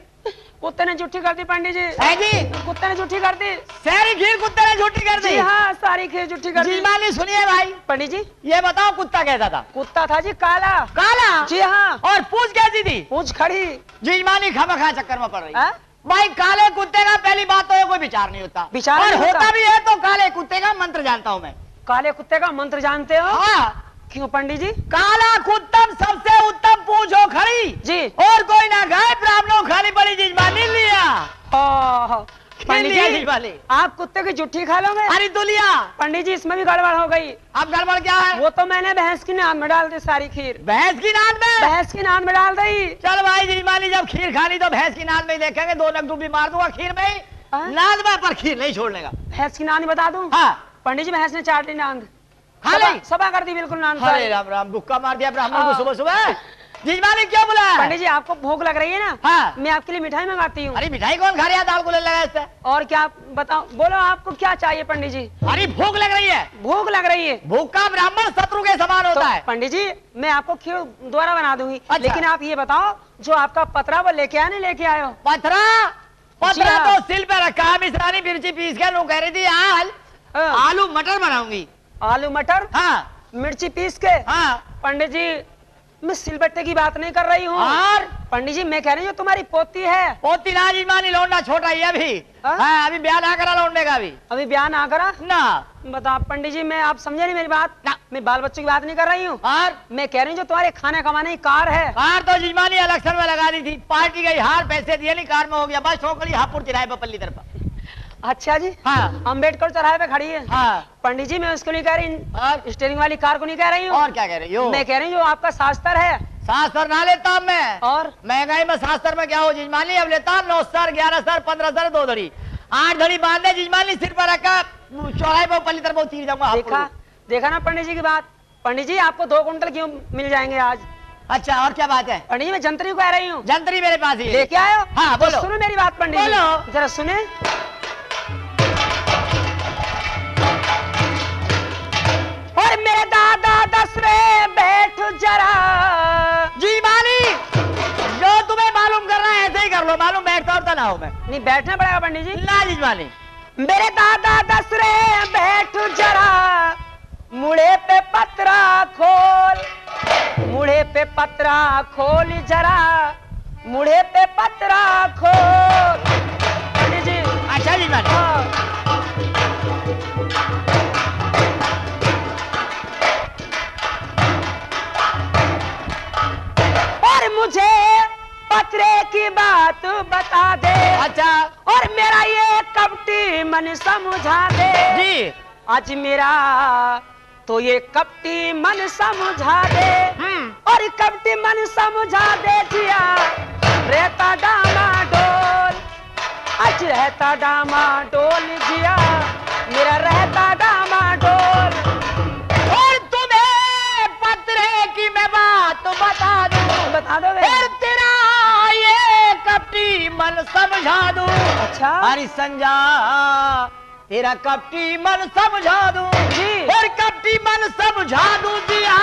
कुत्ते ने झूठी कर दी पंडित जी। है जी कुत्ते ने झूठी कर दी। सारी खीर कुत्ते ने झूठी कर दी? जी हाँ सारी खीर झूठी कर दी। जीजवानी सुनिए भाई, पंडित जी ये बताओ कुत्ता कैसा था? कुत्ता था जी काला। काला? जी हाँ। और पूछ कैसी थी? पूछ खड़ी। जीजमानी खामखा चक्कर में पड़ रही। हाँ? भाई काले कुत्ते का पहली बात तो ये कोई विचार नहीं होता, विचार और नहीं होता। होता भी है तो काले कुत्ते का मंत्र जानता हूँ मैं। काले कुत्ते का मंत्र जानते हो? हाँ क्यों पंडित जी? काला कुत्तम सबसे उत्तम पूछो खड़ी जी। और कोई ना गाय ब्राह्मणों खाली पड़ी जीजमानी लिया। पंडित लिया जी जीजमानी। आप कुत्ते की जुट्ठी खा लोगे? अरे तो लिया। पंडित जी इसमें भी गड़बड़ हो गई। अब गड़बड़ क्या है? वो तो मैंने भैंस की नाद में डाल दी सारी खीर। भैंस की नाद में? भैंस की नाद में डाल दी। चल भाई जीजमानी जब खीर खानी तो भैंस की नाद में ही देखेंगे, 2 नग डूबी मार दूंगा खीर में ही। हाँ? नाद में पर खीर नहीं छोड़ने का। भैंस की नाद ही बता दूं? हाँ पंडित जी भैंस ने चाट ली नांद। खा ली? सभा कर दी बिल्कुल नांद। हरे राम राम, गुक्का मार दिया ब्राह्मण को हाँ। सुबह सुबह। जीजमानी क्यों बुलाया? पंडित जी आपको भूख लग रही है ना? हाँ। मैं आपके लिए मिठाई मंगाती हूँ। अरे मिठाई कौन खा रहा है? दाल को ले लगा इससे। और क्या बताओ, बोलो आपको क्या चाहिए पंडित जी? अरे भूख लग रही है। भूख लग रही है भूख का ब्राह्मण शत्रु के समान तो होता है। पंडित जी मैं आपको खीर दोबारा बना दूंगी। अच्छा। लेकिन आप ये बताओ जो आपका पतरा वो लेके आए नहीं लेके आए हो? पथरा जी हाँ। तो सिल पे रखा, मिश्रानी मिर्ची पीस के लोग कह रही थी हाँ। आलू मटर बनाऊंगी। आलू मटर हाँ मिर्ची पीस के? हाँ। पंडित जी मैं सिलबट्टे की बात नहीं कर रही हूँ। और पंडित जी मैं कह रही हूँ तुम्हारी पोती है। पोती ना जीजमानी, लौंडा छोटा ही है अभी। हाँ? हाँ अभी ब्याह ना करा लौंडे का भी अभी ब्याह ना करा ना। बताओ पंडित जी मैं आप समझे नहीं मेरी बात ना। मैं बाल बच्चों की बात नहीं कर रही हूँ। और मैं कह रही हूँ जो तुम्हारे खाने कमाने की कार है। कार तो जीजमानी इलेक्शन में लगा दी थी, पार्टी गई हार, पैसे दिए नहीं, कार में हो गया बस ठोकरी हापुड़ चिराए पपल्ली तरफ। अच्छा जी हाँ अम्बेडकर चौराहे पे खड़ी है। हाँ। पंडित जी मैं उसको नहीं कह रही, और स्टेयरिंग वाली कार को नहीं कह रही हूँ। और क्या कह रही हो? मैं कह रही हूँ जो आपका शास्त्र है शास्त्र ना लेता मैं, और महंगाई में शास्त्र में क्या हो जिजमानी, अब लेता 9 सर 11 सर 15 सर 2 धड़ी 8 धड़ी बांधे जिजमानी, सिर पर रखा चौराहे पर पल्ली तरफ तीर जाऊंगा। देखा ना पंडित जी की बात। पंडित जी आपको 2 कुंटल गेहूं मिल जाएंगे आज। अच्छा और क्या बात है? पंडित जी मैं जंतरी को कह रही हूँ। जंतरी मेरे पास ही लेके आए हो? हाँ बोलो। तो सुनो मेरी बात पंडित जी, बोलो। जरा सुने। और मेरे दादा दसरे बैठ जरा जिजमानी, जो तुम्हें मालूम करना है ऐसे ही कर लो, मालूम बैठता होता ना हो मैं। नहीं बैठना पड़ेगा पंडित जी। ना जिजमानी। मेरे दादा दसरे बैठ जरा, मुड़े पे पतरा खोल, मुड़े पे पतरा खोल जरा, मुड़े पे पतरा खोल। पंडित जी अच्छा जिजमानी। और मुझे पतरे की बात बता दे। अच्छा और मेरा ये कपटी मन समझा दे जी। आज मेरा तो ये कपटी मन समझा दे। और कपटी मन समझा दे जिया रहता डामाडोल, आज रहता डामाडोल जिया मेरा रहता डामाडोल। और तुम्हें पतरे की मैं बात बता दूं, बता दो फिर तेरा ये कपटी मन समझा दूं। अच्छा हरी संजा तेरा कपटी मन समझा दूं जी। और कपटी मन समझा दूं जिया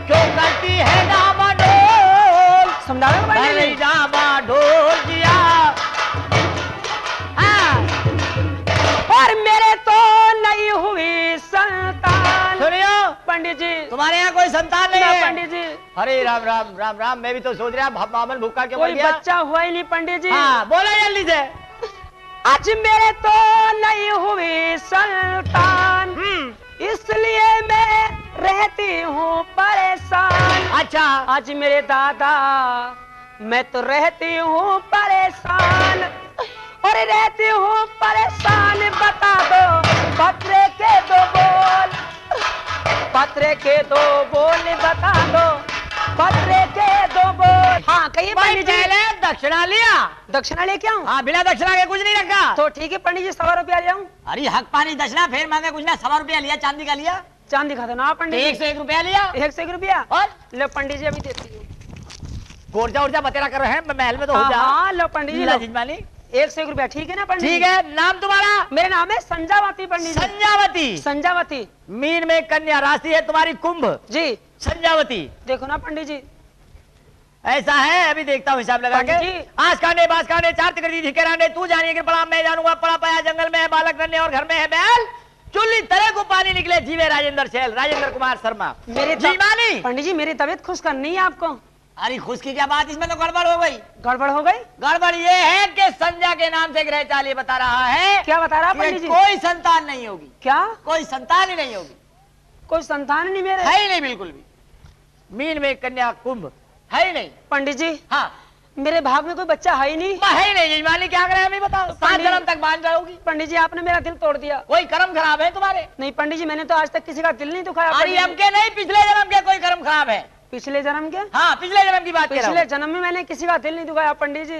क्यों करती है डामाडोल, समझा दो पंडित अरे जी। डामाडोल जिया। हाँ और मेरे तो नहीं हुई संतान। सुनियो पंडित जी तुम्हारे यहाँ कोई संतान नहीं ना है? पंडित जी अरे राम राम राम राम, मैं भी तो सोच रहा बामन भूखा क्यों मर कोई गया। बच्चा हुआ ही नहीं पंडित जी। हाँ बोलो जल्दी से। आज मेरे तो नहीं हुई संतान, इसलिए मैं रहती हूँ परेशान। अच्छा आज मेरे दादा मैं तो रहती हूँ परेशान, और रहती हूँ परेशान। बता दो पत्रे के 2 बोल, पत्रे के 2 बोल बता दो, पत्रे के 2 बोल। हाँ कहिए पंडित जी। पहले दक्षिणा लिया, दक्षिणा लेके आऊँ? हाँ बिना दक्षिणा के कुछ नहीं रखा। तो ठीक है पंडित जी 100 रुपया ले आऊँ। अरे हक पानी दक्षिणा फिर मांगे कुछ ना, 100 रुपया लिया, चांदी का लिया, चांदी खा दो ना पंडित जी। 101 रुपया लिया। 101 रुपया और लो पंडित जी अभी देती हूँ। गोरजा उर्जा बतेरा कर रहे हैं, मैं महल में तो हो हाँ जा। हाँ लो पंडित जी लो। जिजमानी 101 रुपया ठीक है ना पंडित जी? ठीक है। नाम तुम्हारा? मेरा नाम है संजावती पंडित जी। संजावती। संजावती मीन में कन्या, राशि है तुम्हारी कुंभ। जी। संजावती देखो ना पंडित जी। ऐसा है, अभी देखता हूँ हिसाब लगा के। पंडित जी। आज कांडे बास कांडे 4 तिकड़ी धिकेरांडे, तू जानिए कि पड़ा मैं जानूंगा, पड़ा पाया जंगल में है बालक नन्हे और घर में है बैल, चुल्ली तरह को पानी निकले जीवे राजेंद्र शैल, राजेंद्र कुमार शर्मा। मेरी जिजमानी पंडित जी मेरी तबीयत खुश करनी है आपको। अरे खुश की क्या बात, इसमें तो गड़बड़ हो गई। गड़बड़ हो गई? गड़बड़ ये है कि संजय के नाम से ग्रह चाल ये बता रहा है क्या बता रहा कि पंडित जी? कोई संतान नहीं होगी। क्या? कोई संतान ही नहीं होगी, कोई संतान नहीं मेरे? है ही नहीं बिल्कुल भी। मीन में कन्या कुंभ है ही नहीं। पंडित जी हाँ मेरे भाग में कोई बच्चा है ही नहीं। है ही नहीं। जिजमानी क्या करें अभी बताओ, 7 जन्म तक मान जाओगी। पंडित जी आपने मेरा दिल तोड़ दिया। कोई कर्म खराब है तुम्हारे? नहीं पंडित जी मैंने तो आज तक किसी का दिल नहीं दुखाया। अरे पंडित जी। हमके नहीं, पिछले जन्म के कोई कर्म खराब है। पिछले जन्म के? हाँ पिछले जन्म की बात कर रहा पिछले हूँ। जन्म में मैंने किसी का दिल नहीं दुखाया पंडित जी।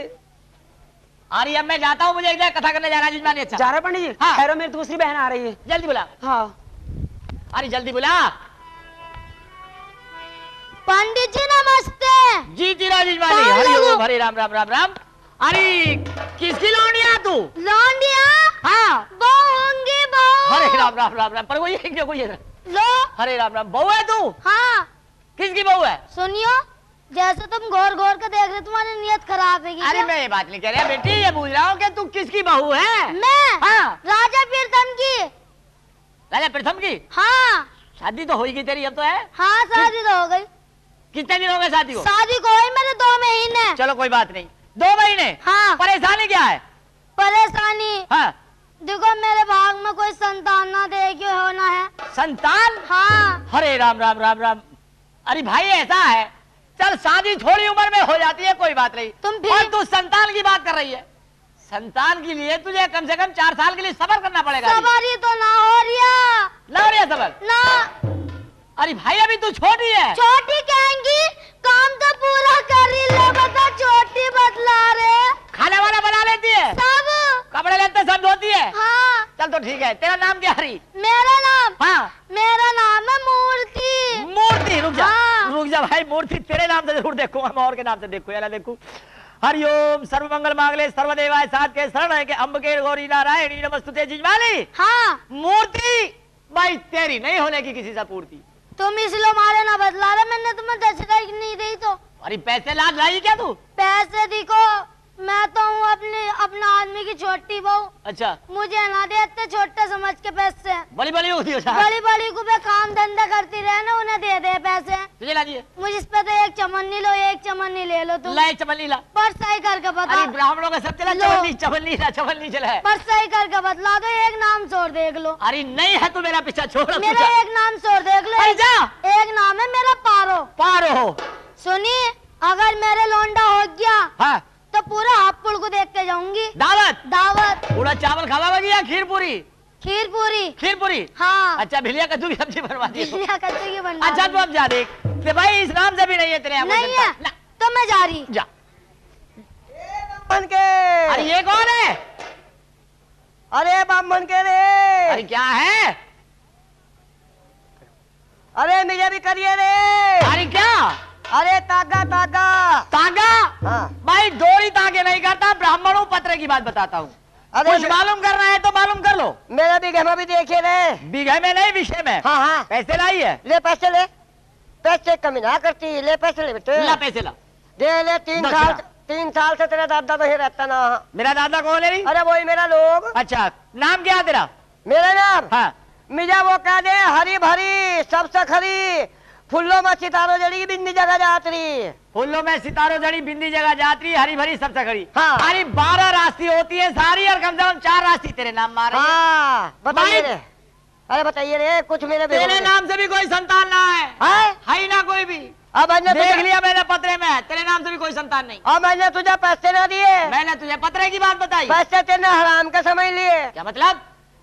अरे अब मैं जाता हूँ, मुझे एक जगह कथा करने जाना है जिजमानी। अच्छा जा रहे पंडित जी? हाँ। खैरो मेरी दूसरी बहन आ रही है। जल्दी बुला। हाँ अरे जल्दी बुला। पंडित जी नमस्ते। जी तीरा जिजमानी। कौन हरि लोगों? ओम, हरे राम राम राम राम। अरे किसकी लौंडिया तू? लौंडिया हाँ बहू होंगी बहू। हरे राम राम राम राम। पर वो ये क्यों कोई लो हरे राम राम। बहू है तू? हाँ किसकी बहू है? सुनियो, जैसे तुम गौर गौर के देख रहे तुम्हारी नियत खराब है अरे मैं ये बात नहीं कह रहा बेटी, ये पूछ रहा हूँ कि तू किसकी बहू है? मैं हाँ राजा प्रीतम की। राजा प्रथम की? हाँ शादी तो होगी तेरी अब तो है। हाँ शादी तो हो गई। कितने दिन हो गए शादी को? शादी को हुई मेरे 2 महीने। चलो कोई बात नहीं, 2 महीने। हाँ परेशानी क्या है? परेशानी हाँ देखो, मेरे भाग में कोई संतान ना दे के होना है। संतान? हाँ हरे राम राम राम राम। अरे भाई ऐसा है, चल शादी थोड़ी उम्र में हो जाती है, कोई बात नहीं। तुम भी- और तू संतान की बात कर रही है। संतान के लिए तुझे कम से कम 4 साल के लिए सब्र करना पड़ेगा। सवारी तो ना हो रिया ना हो रही है सब्र? ना। अरे भाई अभी तू छोटी है। छोटी कहेंगी, काम तो पूरा कर ही ले, बता छोटी बदला रे। खाने वाला बना लेती है, सब। कपड़े लेते सब धोती है। हाँ। चल तो ठीक है, तेरा नाम क्या हरी? मेरा नाम? हाँ मेरा नाम है मूर्ति। मूर्ति। रुक जा, हाँ। रुक जा भाई, मूर्ति तेरे नाम से जरूर देखूंगा, मैं और के नाम से देखूं या ना देखूं। हरिओम सर्वमंगल मांगले सर्वदेवाय साथ के शरण है के अंबिके गौरी नारायणी नमस्तुते जिजमाली। हाँ। मूर्ति भाई तेरी नहीं होने की किसी से पूर्ति। तुम इसलिए मारे ना बदला रहे, मैंने तुम्हें 10 नहीं दी तो। अरे पैसे लाद लाई क्या तू? पैसे देखो, मैं तो हूँ अपना आदमी की छोटी बहू। अच्छा, मुझे ना देते छोटे समझ के पैसे। बड़ी बड़ी होती है, बड़ी बड़ी को काम धंधा करती रहे ना, उन्हें दे दे पैसे। तुझे ला दिए? मुझे इस पे तो एक चमन्नी लो, एक चमन्नी ले लो तुम। ला एक चमन्नी ला। पर सही करके बता। अरे ब्राह्मणों का सब चला लो। चमन्नी चमन्नी ला, चमन्नी चला है। पर सही करके बतला दो, एक नाम छोड़ देख लो। अरे नहीं है तो मेरा पीछा छोड़। मेरा एक नाम छोड़ देख लो। अरे जा। एक नाम है मेरा पारो। पारो। सुनिए, अगर मेरे लोंडा हो गया हाँ तो पूरा हापुड़ को देख के जाऊंगी। दावत। दावत। पूरा चावल खावा या खीर पूरी? खीर पूरी। खीर पूरी। हाँ। अच्छा, भिलिया कद्दू की सब्जी बनवा दी। भिलिया कद्दू की बनवा। अच्छा, तू अब जा देख कि भाई इस नाम से भी नहीं है तेरे यहाँ नहीं है तो मैं जा रही। जा। बन के। अरे ये कौन है? अरे बामन के रे। अरे क्या है? अरे मुझे भी करिए रे। अरे क्या? अरे तागा तागा। तागा? हाँ। भाई डोरी तागे नहीं करता, ब्राह्मणों पत्र की बात बताता हूँ। अरे कुछ मालूम करना है तो मालूम कर लो। मेरा भी गहमा भी देखिए रे। बीघे में नहीं, विषय में। हाँ हाँ। पैसे लाई है? ले पैसे ले, पैसे कमी ना करती, ले पैसे ले बेटे। ला पैसे ला। दे ले। 3 साल से तेरा दादा वही रहता ना। मेरा दादा कौन है? अरे वही मेरा लोग। अच्छा, नाम क्या है तेरा? मेरा नाम? हाँ। मिजा वो कह दे हरी भरी सबसे खरी, फूलों में सितारों जड़ी बिंदी जगह जातरी। फूलों में सितारों जड़ी बिंदी जगह जातरी, हरी भरी सबसे खड़ी। हाँ। अरे 12 राशि होती है सारी, और कम से कम 4 राशि तेरे नाम मार रही है। हाँ बताइए भाई। रे। अरे बताइए रे, कुछ मेरे तेरे नाम से भी कोई संतान ना है। है ही ना कोई भी। अब मैंने देख लिया मैंने पत्रे में, तेरे नाम से भी कोई संतान नहीं। अब मैंने तुझे पैसे ना दिए। मैंने तुझे पत्रे की बात बताई। पैसे तेने हराम के समझ लिए। क्या मतलब?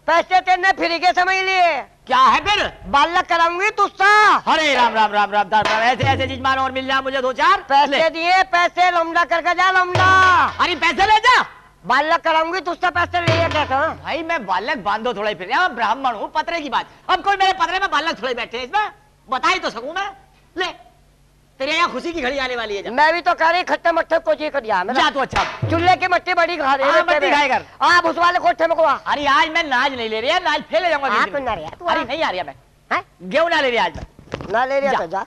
पैसे तेने फ्री के समझ लिए। क्या है फिर? बालक कराऊंगी तुझसा। अरे राम राम राम राम राम राम, ऐसे ऐसे चीज मानो और मिल जाए मुझे 2-4 पैसे दिए, पैसे लमडा करके जा लमडा। अरे पैसे ले जा। बालक कराऊंगी तुझसे, पैसे लिए कैसा? भाई मैं बालक बांधो थोड़ा ही फिर, मैं ब्राह्मण हूँ, पत्रे की बात। अब कोई मेरे पत्रे में बालक थोड़े बैठे हैं, इसमें बता ही तो सकूं मैं। ले, तेरे यहाँ खुशी की घड़ी आने वाली है। मैं भी तो कह रही खट्टे मट्टे को जी कर दिया जा तू। अच्छा, चूल्हे की मट्टी बड़ी खा रही है। मट्टी खाए कर। आप उस वाले कोठे में को आ। अरे आज मैं नाच नहीं ले रही है, नाच फेल ले जाऊंगा। आप ना रही है तू। अरे नहीं आ रही है, मैं हैं? गेहूं ना ले रही आज मैं। ना ले रही जा। तो जा।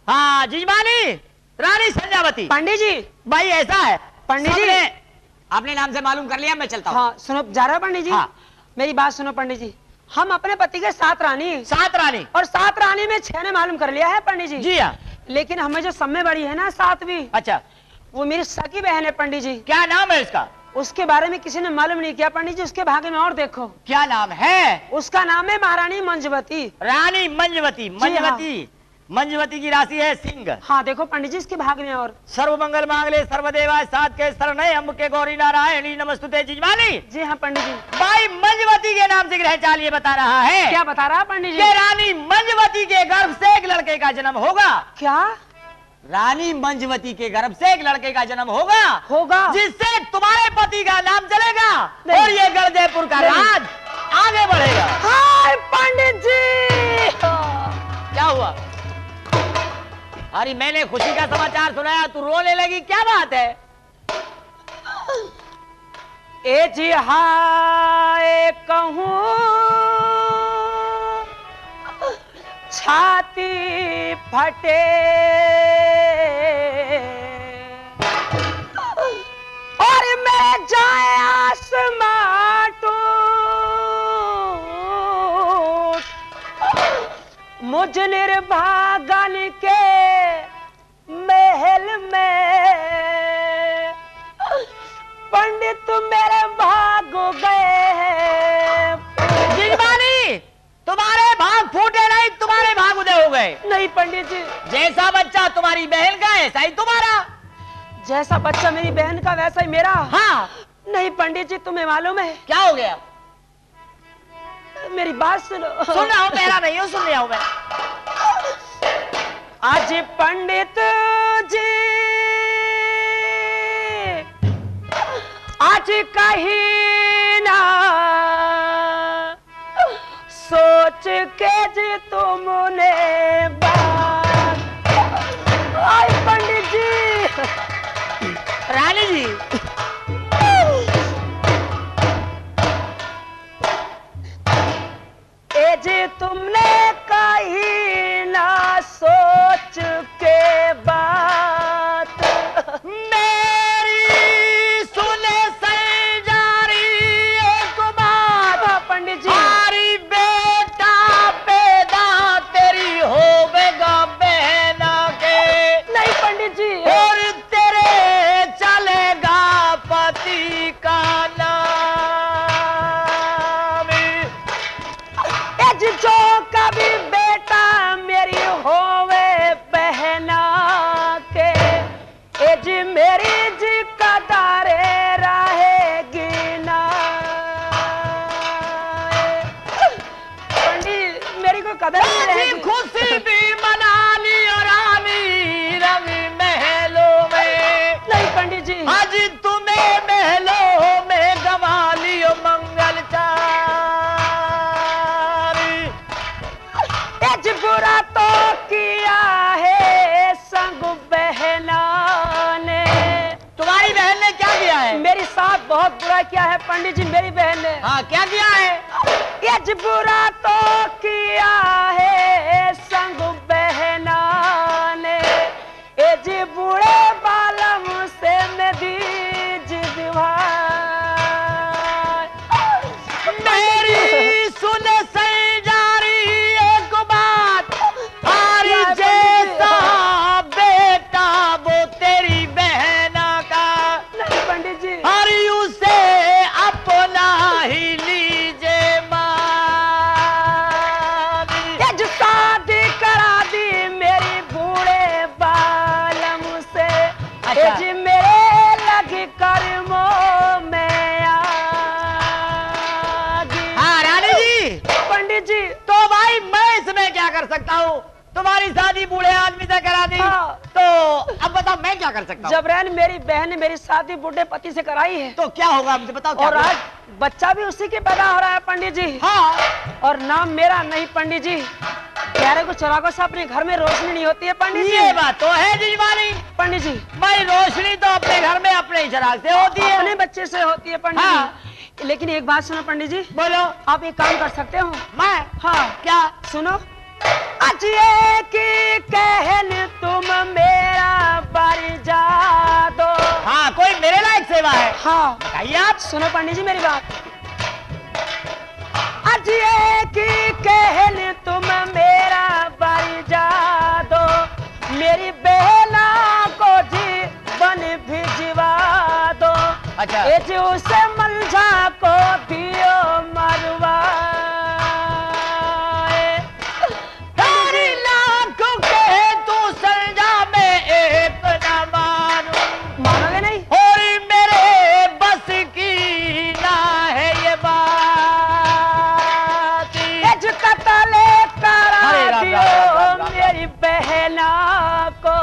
हाँ जिजमानी रानी संध्यावती। पंडित जी। भाई ऐसा है पंडित जी। सबने अपने नाम से मालूम कर लिया, मैं चलता हूँ। हाँ सुनो, जा रहा है पंडित जी? हाँ। मेरी बात सुनो पंडित जी, हम अपने पति के 7 रानी 7 रानी और 7 रानी में 6 ने मालूम कर लिया है पंडित जी। जी हाँ। लेकिन हमें जो सब में बड़ी है ना 7वीं, अच्छा, वो मेरी सगी बहन है पंडित जी। क्या नाम है इसका? उसके बारे में किसी ने मालूम नहीं किया पंडित जी, उसके भाग्य में और देखो। क्या नाम है? उसका नाम है महारानी मंजवती। रानी मंजवती। मंजवती, मंजवती की राशि है सिंह। हाँ देखो पंडित जी, इसके भाग्य में और। सर्व मंगल मांगले सर्वदेवाय साथ के शरण है अंबिके गौरी नारायणी नमस्तुते जिजमानी। जी हाँ पंडित जी। भाई मंजवती के नाम से ग्रह चाल ये बता रहा है। क्या बता रहा है पंडित जी? कि रानी मंजवती के गर्भ से एक लड़के का जन्म होगा। क्या? रानी मंजवती के गर्भ से एक लड़के का जन्म होगा, जिससे तुम्हारे पति का नाम चलेगा और ये गढ़जयपुर का राज आगे बढ़ेगा। हाय पंडित जी। क्या हुआ? अरे मैंने खुशी का समाचार सुनाया, तू रोने लगी, क्या बात है? ए जी हाय कहूँ छाती फटे, और मैं जाए आसमां टूट, मुझ निर्भागन के महल में पंडित मेरे भाग गए हैं। जिजमानी, तुम्हारे भाग फूटे नहीं, तुम्हारे भाग उदय हो गए। नहीं पंडित जी, जैसा बच्चा तुम्हारी बहन का ऐसा ही तुम्हारा। जैसा बच्चा मेरी बहन का वैसा ही मेरा। हाँ। नहीं पंडित जी, तुम्हें मालूम है क्या हो गया? मेरी बात सुनो। सुन रहा हूँ, मेरा नहीं हूँ, सुन रहा हूँ मैं। आज पंडित जी आज कहीं ना सोच के जी तुमने बात। आए पंडित जी। रानी जी ए जी तुमने कहीं ना सोच के बात। मेरी सुने संजारी एक बात। पंडित जी हमारी बेटा पैदा तेरी होवेगा बहना के। नहीं पंडित जी। और तेरे चलेगा पति का नाम। जो कभी बेटा मेरी होवे बहना के एज मेरी जी कदारे रहेगी ना। पंडित मेरी कोई कदर नहीं रहेगी। खुशी भी मना ली और रानी रंग महलों में। नहीं पंडित जी। आज तुम्हें महलों में गवा लियो मंगल बुरा तो किया है संग बहना ने। तुम्हारी बहन ने क्या किया है? मेरी साथ बहुत बुरा किया है पंडित जी मेरी बहन ने। हाँ क्या किया है? ये बुरा तो किया है संग बहना ने। ये जी बूढ़े बालम से मैं दीज दिवा। मेरी सुन संजारी एक बात। हरी जैसा बेटा वो तेरी बहना का। नहीं पंडित जी। हरी उसे अपना ही लीजे मानी। ये जो शादी करा दी मेरी बूढ़े बालम से। अच्छा। ये जी मेरे लगी कर्मों में आगी। हाँ रानी जी। पंडित जी तो भाई मैं इसमें क्या कर सकता हूँ? तुम्हारी शादी बूढ़े आदमी से करा दी। हाँ। तो अब बताओ मैं क्या कर सकता हूँ? जबरैन मेरी बहन ने मेरी शादी बूढ़े पति से कराई है। तो क्या होगा मुझे बताओ क्या और होगा? आज बच्चा भी उसी के पैदा हो रहा है पंडित जी। हाँ। और नाम मेरा नहीं पंडित जी। प्यारे को चौरागों से अपने घर में रोशनी नहीं होती है पंडित जी। ये बात तो है जिजमानी। पंडित जी भाई रोशनी तो अपने घर में अपने चिराग से होती है। अपने बच्चे से होती है पंडित हाँ। जी। लेकिन एक बात सुनो पंडित जी। बोलो। आप एक काम कर सकते हो। मैं? हाँ क्या? सुनो। आज ये की कहन तुम मेरा बारी जा दो। हाँ कोई मेरे लायक सेवा है? हाँ बताइए आप। सुनो पंडित जी मेरी बात। आज ये की कहन तुम मेरा बारी जा दो। मेरी बहना को जीवन भिजवा दो। अच्छा। ये जो उसे मलझा को दियो मरवा। मानोगे नहीं? और मेरे बस की ना है ये बात। जो कतले करा राम, दियो राम। मेरी बहना को।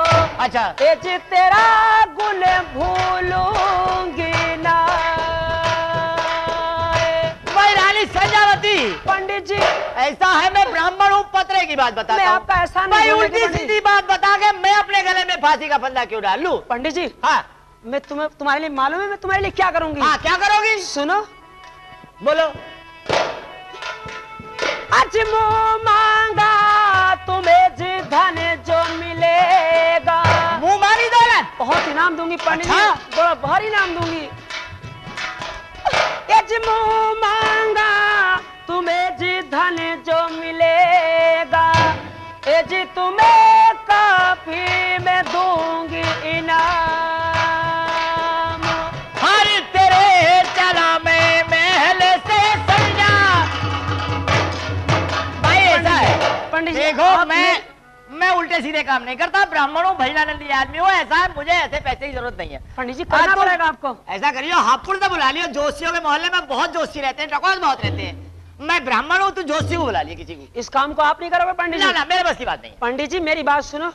अच्छा। ये जी तेरा गुण भूलूंगी ना। भाई रानी संजावती। पंडित जी ऐसा है मैं ब्राह्मण हूँ पत्रे की बात बताता मैं हूँ। आपका एहसान भाई नहीं भूलने उल्टी की पंडित सीधी बात बता के मैं अपने गले में फांसी का फंदा क्यों डाल लूं? पंडित जी हाँ। मैं तुम्हारे लिए मालूम है मैं तुम्हारे लिए क्या करूंगी? हाँ क्या करोगी? सुनो। बोलो। आज मुंह मांगा तुम्हें जी धन जो मिलेगा। मुंह मारी दौलत? बहुत इनाम दूंगी पंडित जी। अच्छा। बड़ा भारी इनाम दूंगी। आज मुंह मांगा तुम्हें जी धन जो मिलेगा। ये जी तुम्हें काफी मैं दूंगी इनाम। हर तेरे चला मैं महल से समझा। भाई ऐसा है पंडित जी देखो आप मैं उल्टे सीधे काम नहीं करता। ब्राह्मणों भजनानंदी आदमी हूँ। ऐसा है मुझे ऐसे पैसे की जरूरत नहीं है। पंडित जी करना तो पड़ेगा आपको। ऐसा करियो हापुड़ से बुला लियो। जोशियों के मोहल्ले में बहुत जोशी रहते हैं, टकौस बहुत रहते हैं। मैं ब्राह्मण हूँ, तू जोशी को बुला लिया किसी को। इस काम को आप नहीं करोगे पंडित ना जी? ना मेरे बस की बात नहीं। पंडित जी मेरी बात सुनो।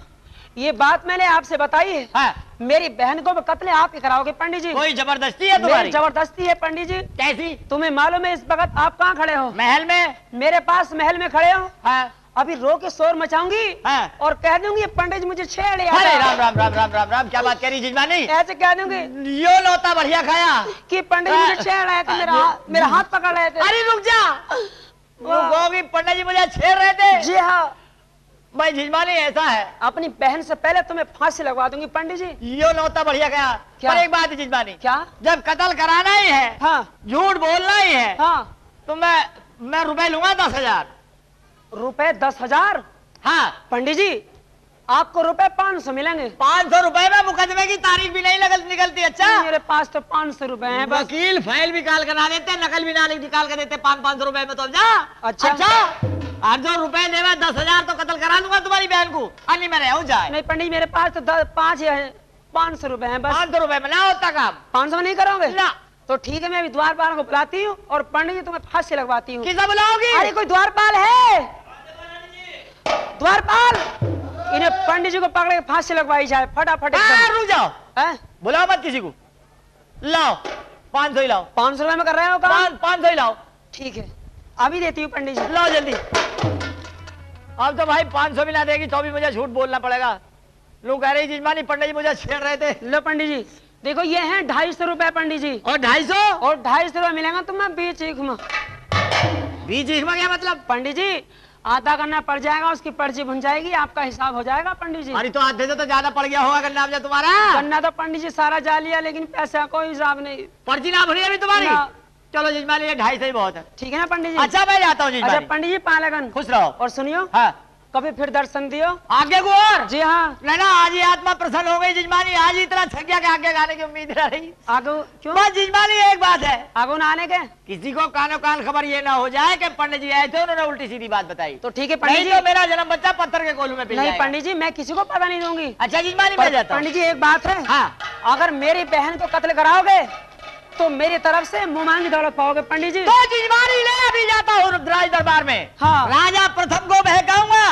ये बात मैंने आपसे बताई है। हाँ। मेरी बहन को कत्ल आप ही कराओगे पंडित जी। कोई जबरदस्ती है तुम्हारी? जबरदस्ती है पंडित जी। कैसी? तुम्हें मालूम है इस वक्त आप कहाँ खड़े हो? महल में। मेरे पास महल में खड़े हो। हाँ। अभी रो के शोर मचाऊंगी हाँ। और कह दूंगी पंडित जी मुझे छेड़े। अरे राम राम राम राम राम राम, क्या बात करी जिजमानी? ऐसे कह दूंगी यो लौता बढ़िया खाया कि पंडित जी मुझे छेड़ रहे थे, मेरा हाथ पकड़ रहे थे। अरे रुक जा, रुकोगी? पंडित जी मुझे छेड़ रहे थे? जी हाँ। भाई जिजमानी ऐसा है, अपनी बहन से पहले तुम्हें फांसी लगवा दूंगी पंडित जी। यो लौता बढ़िया खाया। क्या? पर एक बात है जिजमानी, क्या? जब कत्ल कराना ही है, हाँ झूठ बोलना ही है, हाँ। तो मैं रुपए लूंगा 10,000 रुपए 10,000? हाँ पंडित जी आपको रुपए 500 मिलेंगे। 500 रुपए में मुकदमे की तारीख भी नहीं निकलती। अच्छा मेरे पास तो 500 रुपए हैं बस। वकील फाइल भी निकाल कर ना देते, नकल भी निकाल कर देते 500 रुपए में। तो जा। अच्छा। 800 रुपए देवा 10,000 तो कत्ल करा दूंगा तुम्हारी बहन को। अन्य मैं रहूं जाए। नहीं पंडित जी मेरे पास तो 500 रुपए हैं बस। 500 रुपए में ना होता काम। 500 नहीं करोगे ना। तो ठीक है, मैं अभी द्वारपाल को बुलाती हूँ और पंडित जी तुम्हें फांसी लगवाती हूँ। किसे बुलाओगी? अरे कोई द्वारपाल है? द्वारपाल, इन्हें पंडित जी को पकड़ के फांसी लगवाई जाए फटाफट। रुक जाओ, बुलाओ मत किसी को। लाओ 500 ही लाओ। 500 रुपए में कर रहे हो काम? 500 ही लाओ। ठीक है अभी देती हूँ पंडित जी। लाओ जल्दी। अब तो भाई 500 भी ना देगी तो भी मुझे झूठ बोलना पड़ेगा। लोग कह रही जिजमानी पंडित जी मुझे छेड़ रहे थे। लो पंडित जी देखो ये हैं 250 रुपए पंडित जी। और 250? और 250 रुपए मिलेगा तुम्हें बीच चीख में। क्या मतलब? पंडित जी आधा करना पड़ जाएगा, उसकी पर्ची बन जाएगी, आपका हिसाब हो जाएगा पंडित जी। अरे तो आधे से तो ज्यादा पड़ गया होगा गन्ना मुझे तुम्हारा। गन्ना तो पंडित जी सारा जा लिया, लेकिन पैसा कोई हिसाब नहीं। पर्ची ना भरी अभी तुम्हारी? ना। चलो जिजमानी ये 250 ही बहुत है। ठीक है ना पंडित जी? अच्छा मैं जाता हूँ जिजमानी। अच्छा पंडित जी पालगन खुश रहो। और सुनियो हाँ। कभी फिर दर्शन दियो आगे को और। जी हाँ। ना आज ही आत्मा प्रसन्न हो गई जिजमानी, आज ही इतना थक गया कि आगे गाने की उम्मीद ना रही। आगो क्यों? बस जिजमानी एक बात है, आगो ना आने के किसी को कानो कान खबर ये ना हो जाए कि पंडित जी आए थे उन्होंने उल्टी सीधी बात बताई। तो ठीक है पंडित नहीं जी। तो मेरा जन्म बच्चा पत्थर के कोलू में पिल नहीं जाएगा। पंडित जी मैं किसी को पता नहीं दूंगी। अच्छा जिजमानी मैं जाता हूँ। पंडित जी एक बात है, हाँ। अगर मेरी बहन को कत्ल कराओगे तो मेरी तरफ से मुंह मांगी दौलत पाओगे पंडित जी। तो जिजमानी ले अभी जाता हूँ रुद्राज दरबार में। हाँ। राजा प्रथम को बहकाऊंगा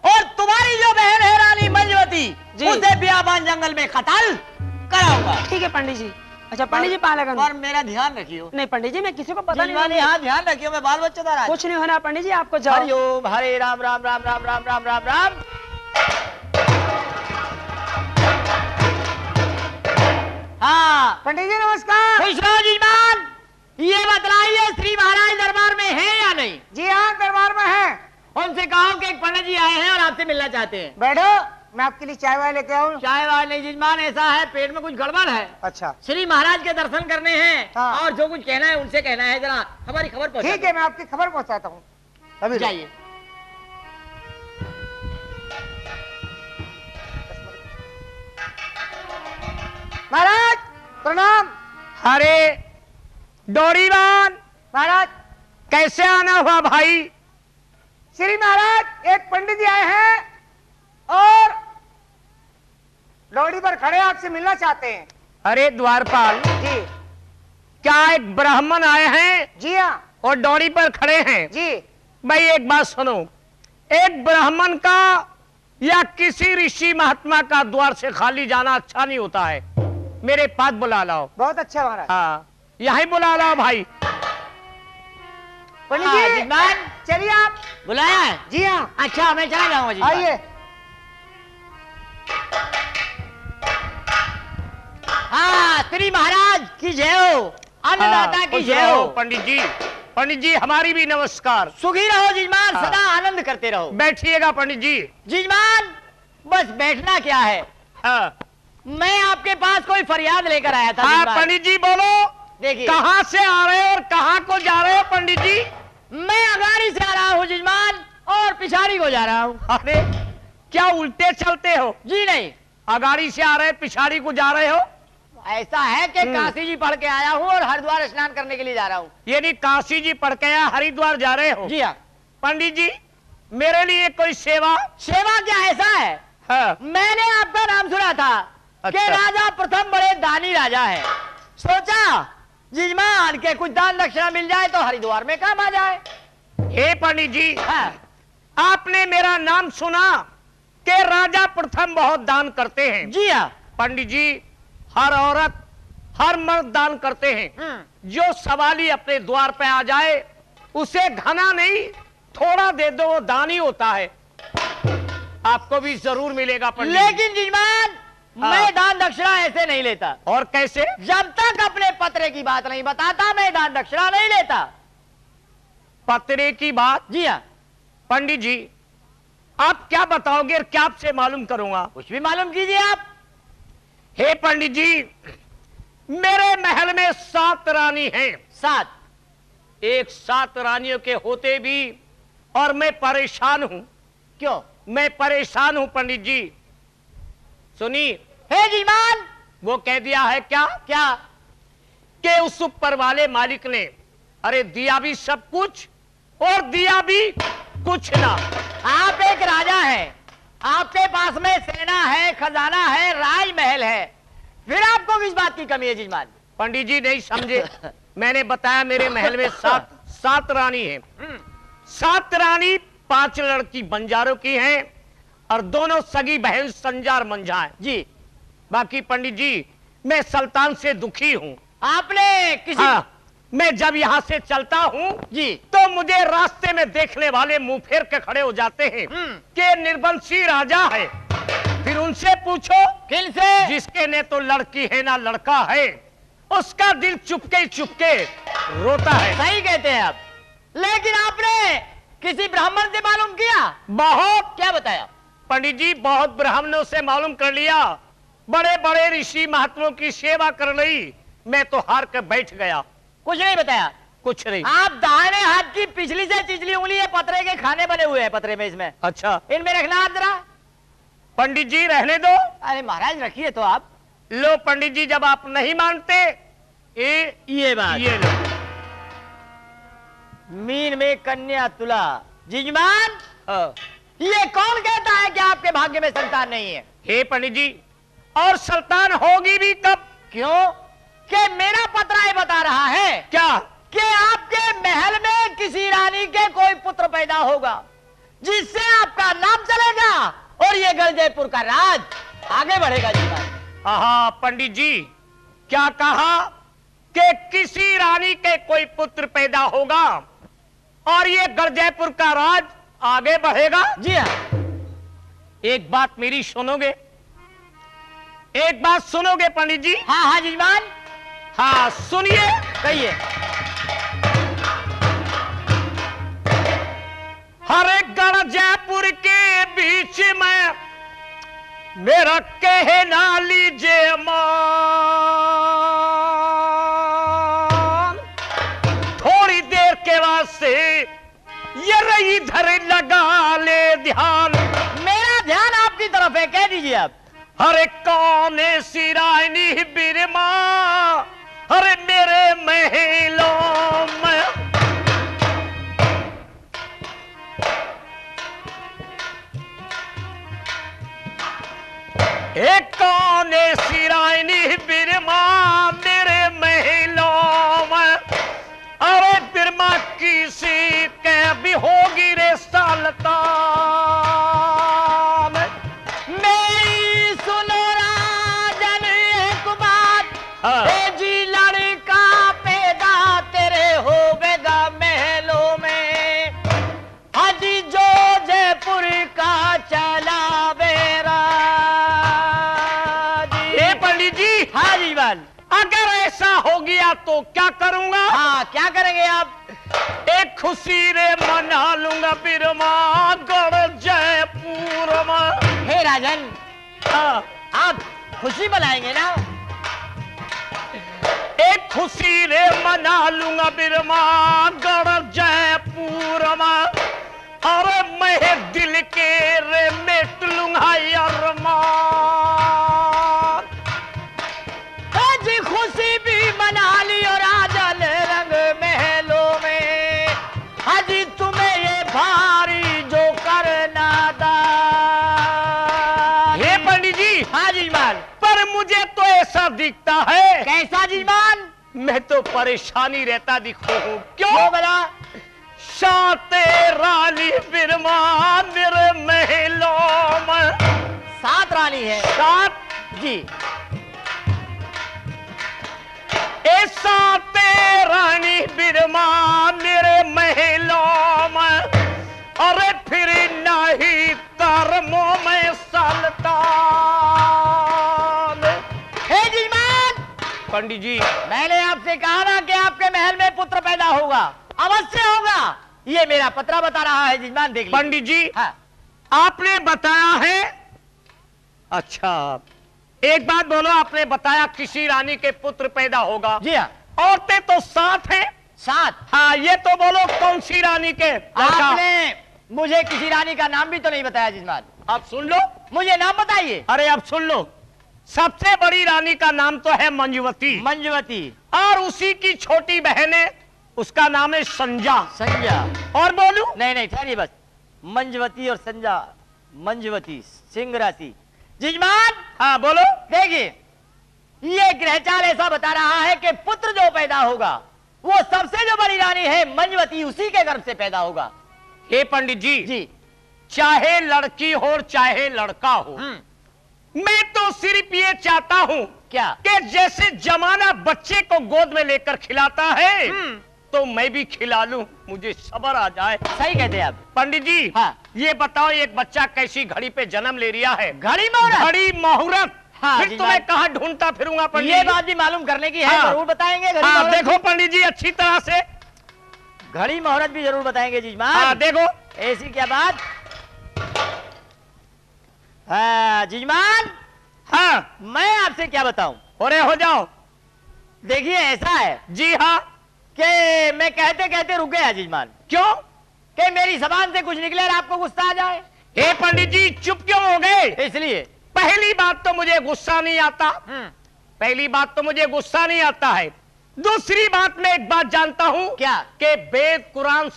और तुम्हारी जो बहन है रानी मंजवती उसे बियाबान जंगल में कत्ल कराऊंगा। ठीक है पंडित जी। अच्छा पंडित जी पालगन और मेरा ध्यान रखियो। नहीं पंडित जी मैं किसी को पता नहीं जिजमानी हाँ ध्यान रखियो, मैं बाल बच्चों का कुछ नहीं होना पंडित जी, आपको जाओ। हरिओम हरे राम राम राम राम राम राम राम राम। हाँ पंडित जी नमस्कार। खुश रहो जिजमान। ये बतलाइए श्री महाराज दरबार में है या नहीं? जी हाँ दरबार में है। उनसे कहो कि एक पंडित जी आए हैं और आपसे मिलना चाहते हैं। बैठो मैं आपके लिए चाय वाय लेके आऊँ। चाय वाय नहीं जिजमान, ऐसा है पेट में कुछ गड़बड़ है। अच्छा श्री महाराज के दर्शन करने हैं। हाँ। और जो कुछ कहना है उनसे कहना है, जरा हमारी खबर पहुंचा ठीक है मैं आपकी खबर पहुंचाता हूँ। अभी जाइए। महाराज प्रणाम। अरे डोरीवान महाराज कैसे आना हुआ भाई? श्री महाराज एक पंडित जी आए हैं और लोहड़ी पर खड़े आपसे मिलना चाहते हैं। अरे द्वारपाल जी क्या एक ब्राह्मण आए हैं जी हाँ और डोरी पर खड़े हैं? जी। भाई एक बात सुनो, एक ब्राह्मण का या किसी ऋषि महात्मा का द्वार से खाली जाना अच्छा नहीं होता है। मेरे पास बुला लाओ। बहुत अच्छा महाराज। हाँ यही बुला लाओ भाई। पंडित हाँ, जी जिजमान। चलिए आप। बुलाया है? जी हाँ अच्छा मैं चला जाऊंगा जी। आइए। हाँ श्री महाराज की जय हो, अन्नदाता की खुश जय रहो हो। पंडित जी। पंडित जी हमारी भी नमस्कार। सुखी रहो जिजमान, हाँ। सदा आनंद करते रहो। बैठिएगा पंडित जी। जिजमान बस बैठना क्या है, हाँ मैं आपके पास कोई फरियाद लेकर आया था। हाँ जिजमान। पंडित जी बोलो। देखिए कहाँ से आ रहे हो और कहाँ को जा रहे हो पंडित जी? मैं अगाड़ी से आ रहा हूँ जिजमान और पिछाड़ी को जा रहा हूँ। अरे क्या उल्टे चलते हो? जी नहीं, अगाड़ी से आ रहे पिछाड़ी को जा रहे हो? ऐसा है कि काशी जी पढ़ के आया हूँ और हरिद्वार स्नान करने के लिए जा रहा हूँ। यानी काशी जी पढ़ के आया हरिद्वार जा रहे हो? जी हाँ। पंडित जी मेरे लिए कोई सेवा? सेवा क्या ऐसा है, हाँ। मैंने आपका नाम सुना था कि अच्छा। राजा प्रथम बड़े दानी राजा है। सोचा जिजमान के कुछ दान दक्षिणा मिल जाए तो हरिद्वार में काम आ जाए। हे पंडित जी हाँ। आपने मेरा नाम सुना कि राजा प्रथम बहुत दान करते हैं। जी हाँ। पंडित जी, हर औरत हर मर्द दान करते हैं। जो सवाली अपने द्वार पे आ जाए उसे घना नहीं थोड़ा दे दो, वो दान ही होता है। आपको भी जरूर मिलेगा पंडित जी। लेकिन जजमान, मैं दान दक्षिणा ऐसे नहीं लेता। और कैसे? जब तक अपने पत्रे की बात नहीं बताता मैं दान दक्षिणा नहीं लेता। पत्रे की बात? जी हाँ। पंडित जी, आप क्या बताओगे और क्या आपसे मालूम करूंगा? कुछ भी मालूम कीजिए आप। हे पंडित जी, मेरे महल में 7 रानी हैं। 7? एक 7 रानियों के होते भी और मैं परेशान हूं। क्यों? मैं परेशान हूं पंडित जी। सुनिए। हे जीमान। वो कह दिया है क्या? क्या? कि उस ऊपर वाले मालिक ने अरे दिया भी सब कुछ और दिया भी कुछ ना। आप एक राजा हैं, आपके पास में सेना है, खजाना है, राजमहल है, फिर आपको किस बात की कमी है जजमान? पंडित जी नहीं समझे। मैंने बताया मेरे महल में 7 रानी है। 7 रानी 5 लड़की बंजारों की हैं और दोनों सगी बहन संजार मंझा है जी। बाकी पंडित जी, मैं सुल्तान से दुखी हूं। आपने किसी मैं जब यहां से चलता हूं जी तो मुझे रास्ते में देखने वाले मुंह फेर के खड़े हो जाते हैं कि निर्वंशी राजा है। फिर उनसे पूछो किनसे? जिसके ने तो लड़की है ना लड़का है, उसका दिल चुपके चुपके रोता है। सही कहते हैं आप। लेकिन आपने किसी ब्राह्मण से मालूम किया? बहुत। क्या बताया? पंडित जी, बहुत ब्राह्मणों से मालूम कर लिया, बड़े बड़े ऋषि महात्माओं की सेवा कर ली, मैं तो हार कर बैठ गया। कुछ नहीं बताया? कुछ नहीं। आप दाहिने हाथ की पिछली से चिचली उंगली है पतरे के खाने बने हुए हैं पतरे में, इसमें अच्छा इनमें रखना आप जरा। पंडित जी रहने दो। अरे महाराज रखिए तो आप। लो पंडित जी, जब आप नहीं मानते ये बात। ये लो। मीन में कन्या तुला। जिजमान, ये कौन कहता है कि आपके भाग्य में संतान नहीं है? हे पंडित जी, और संतान होगी भी कब? क्यों? कि मेरा पत्र ये बता रहा है क्या? कि आपके महल में किसी रानी के कोई पुत्र पैदा होगा जिससे आपका नाम चलेगा और ये गलजयपुर का राज आगे बढ़ेगा। जीवन। हाँ पंडित जी, क्या कहा कि किसी रानी के कोई पुत्र पैदा होगा और ये गलजयपुर का राज आगे बढ़ेगा? जी हाँ। एक बात मेरी सुनोगे? एक बात सुनोगे पंडित जी? हाँ हाँ जीवन। हाँ सुनिए। कहिए। हर गलजयपुर के बीच में मेरा कहना लीजिए मान, थोड़ी देर के वास्ते ये रही इधर लगा ले ध्यान। मेरा ध्यान आपकी तरफ है, कह दीजिए आप। अरे कौन सी रानी बिरमा, अरे मेरे महलों में एक कौन सी रानी बिरमा मेरे महलों में, अरे बिरमा किसी के भी होगी रे सालता। जी लड़का पैदा तेरे होवेगा महलों में, हाजी जो जयपुर का चला बेरा। ए पंडित जी। हाँ जीवन। अगर ऐसा हो गया तो क्या करूंगा? हाँ क्या करेंगे आप? एक खुशी रे मना लूंगा बिरमा गढ़ जयपुर में। हे राजन, आप खुशी मनाएंगे ना? एक खुशी रे मना लूंगा बिरमा गढ़ जयपुर में, अरे मैं दिल के रे मेट लूंगा अरमान। जी खुशी भी मना ली और राजन रंग महलों में, हाजी तुम्हें ये भारी जो करना था। हे पंडित जी। हाँ जीमान। पर मुझे तो ऐसा दिखता है। कैसा जीमान? मैं तो परेशानी रहता दिखता हूँ। क्यों? बोला साते रानी बिरमा मेरे महलों में। 7 रानी है। 7 जी। साते रानी बिरमा मेरे महलों में, अरे फिर नहीं कर्मों में सलतान। हे जजमान, पंडित जी मैंने आपसे कहा ना कि आपके महल में पुत्र पैदा होगा, अवश्य होगा। ये मेरा पत्रा बता रहा है जजमान, देख लीजिए। पंडित जी हाँ। आपने बताया है। अच्छा एक बात बोलो, आपने बताया किसी रानी के पुत्र पैदा होगा। जी हाँ। औरतें तो 7 हैं। 7। हाँ ये तो बोलो कौन सी रानी के लड़का? आपने मुझे किसी रानी का नाम भी तो नहीं बताया जजमान। आप सुन लो, मुझे नाम बताइए। अरे अब सुन लो, सबसे बड़ी रानी का नाम तो है मंजुवती, मंजुवती। और उसी की छोटी बहन है, उसका नाम है संजा। संजा। और बोलू? नहीं ठहरिए बस। मंजुवती और संजा, मंजुवती सिंह राशि। जजमान हाँ बोलो। देखिए, ये ग्रहचाल ऐसा बता रहा है कि पुत्र जो पैदा होगा वो सबसे जो बड़ी रानी है मंजुवती, उसी के गर्भ से पैदा होगा। हे पंडित जी, जी। चाहे लड़की हो और चाहे लड़का हो, मैं तो सिर्फ ये चाहता हूं क्या? कि जैसे जमाना बच्चे को गोद में लेकर खिलाता है तो मैं भी खिला लूं, मुझे सब्र आ जाए। सही कहते हैं आप। पंडित जी हाँ। ये बताओ, एक बच्चा कैसी घड़ी पे जन्म ले रिया है? घड़ी मुहूर्त। घड़ी मुहूर्त। हाँ, फिर जी तुम्हें बात। कहाँ ढूंढता फिरूंगा पंडित ये जी? बात भी मालूम करने की है। हाँ। जरूर बताएंगे। घड़ी हाँ मुहूर्त देखो पंडित जी अच्छी तरह से। घड़ी मुहूर्त भी जरूर बताएंगे जजमान। हाँ देखो। ऐसी क्या बात? हाँ जजमान, हाँ मैं आपसे क्या बताऊं? अरे हो जाओ। देखिए ऐसा है जी हाँ। कि मैं कहते कहते रुक गया जजमान। क्यों? कि मेरी जबान से कुछ निकले और आपको गुस्सा आ जाए, हे पंडित जी चुप क्यों हो गए? इसलिए। पहली बात तो मुझे गुस्सा नहीं आता। पहली बात तो मुझे गुस्सा नहीं आता है। दूसरी बात मैं एक बात जानता हूं। क्या? कि वेद कुरान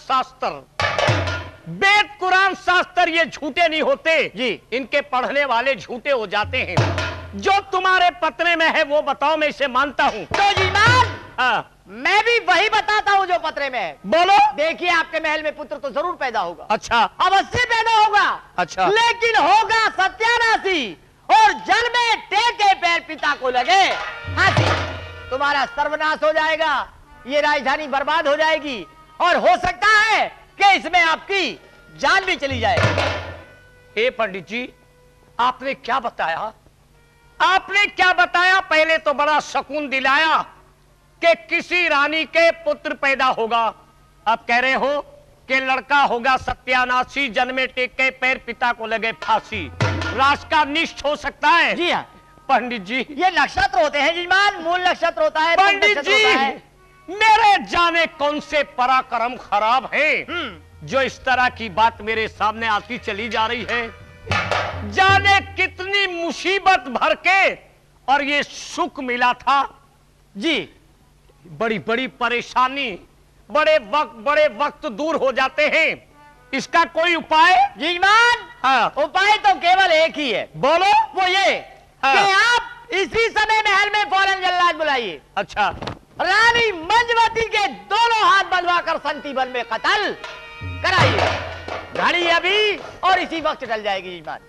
शास्त्र ये झूठे नहीं होते जी। इनके पढ़ने वाले झूठे हो जाते हैं। जो तुम्हारे पत्र में है वो बताओ, मैं इसे मानता हूं। तो जजमान हाँ मैं भी वही बताता हूँ जो पत्रे में है। बोलो। देखिए, आपके महल में पुत्र तो जरूर पैदा होगा। अच्छा अवश्य पैदा होगा। अच्छा। लेकिन होगा सत्यानाशी, और जन्मे टेके पैर पिता को लगे हाथी। तुम्हारा सर्वनाश हो जाएगा, ये राजधानी बर्बाद हो जाएगी, और हो सकता है कि इसमें आपकी जान भी चली जाए। हे पंडित जी आपने क्या बताया? आपने क्या बताया? पहले तो बड़ा सुकून दिलाया कि किसी रानी के पुत्र पैदा होगा। अब कह रहे हो कि लड़का होगा सत्यानाशी, जन्मे टेके पैर पिता को लगे फांसी। राज का निष्ठ हो सकता है? जी हाँ पंडित जी। ये नक्षत्र होते हैं जजमान, मूल नक्षत्र होता है। पंडित नक्षत्र जी होता है। मेरे जाने कौन से पराक्रम खराब हैं जो इस तरह की बात मेरे सामने आती चली जा रही है। जाने कितनी मुसीबत भर के और ये सुख मिला था जी। बड़ी बड़ी परेशानी, बड़े वक्त दूर हो जाते हैं। इसका कोई उपाय? जजमान हाँ उपाय तो केवल एक ही है। बोलो। वो ये हाँ। कि आप इसी समय महल में फौरन जल्लाद बुलाइए। अच्छा। रानी मंजवती के दोनों हाथ बंधवाकर संती बन में कत्ल कराइए। घड़ी अभी और इसी वक्त टल जाएगी जजमान।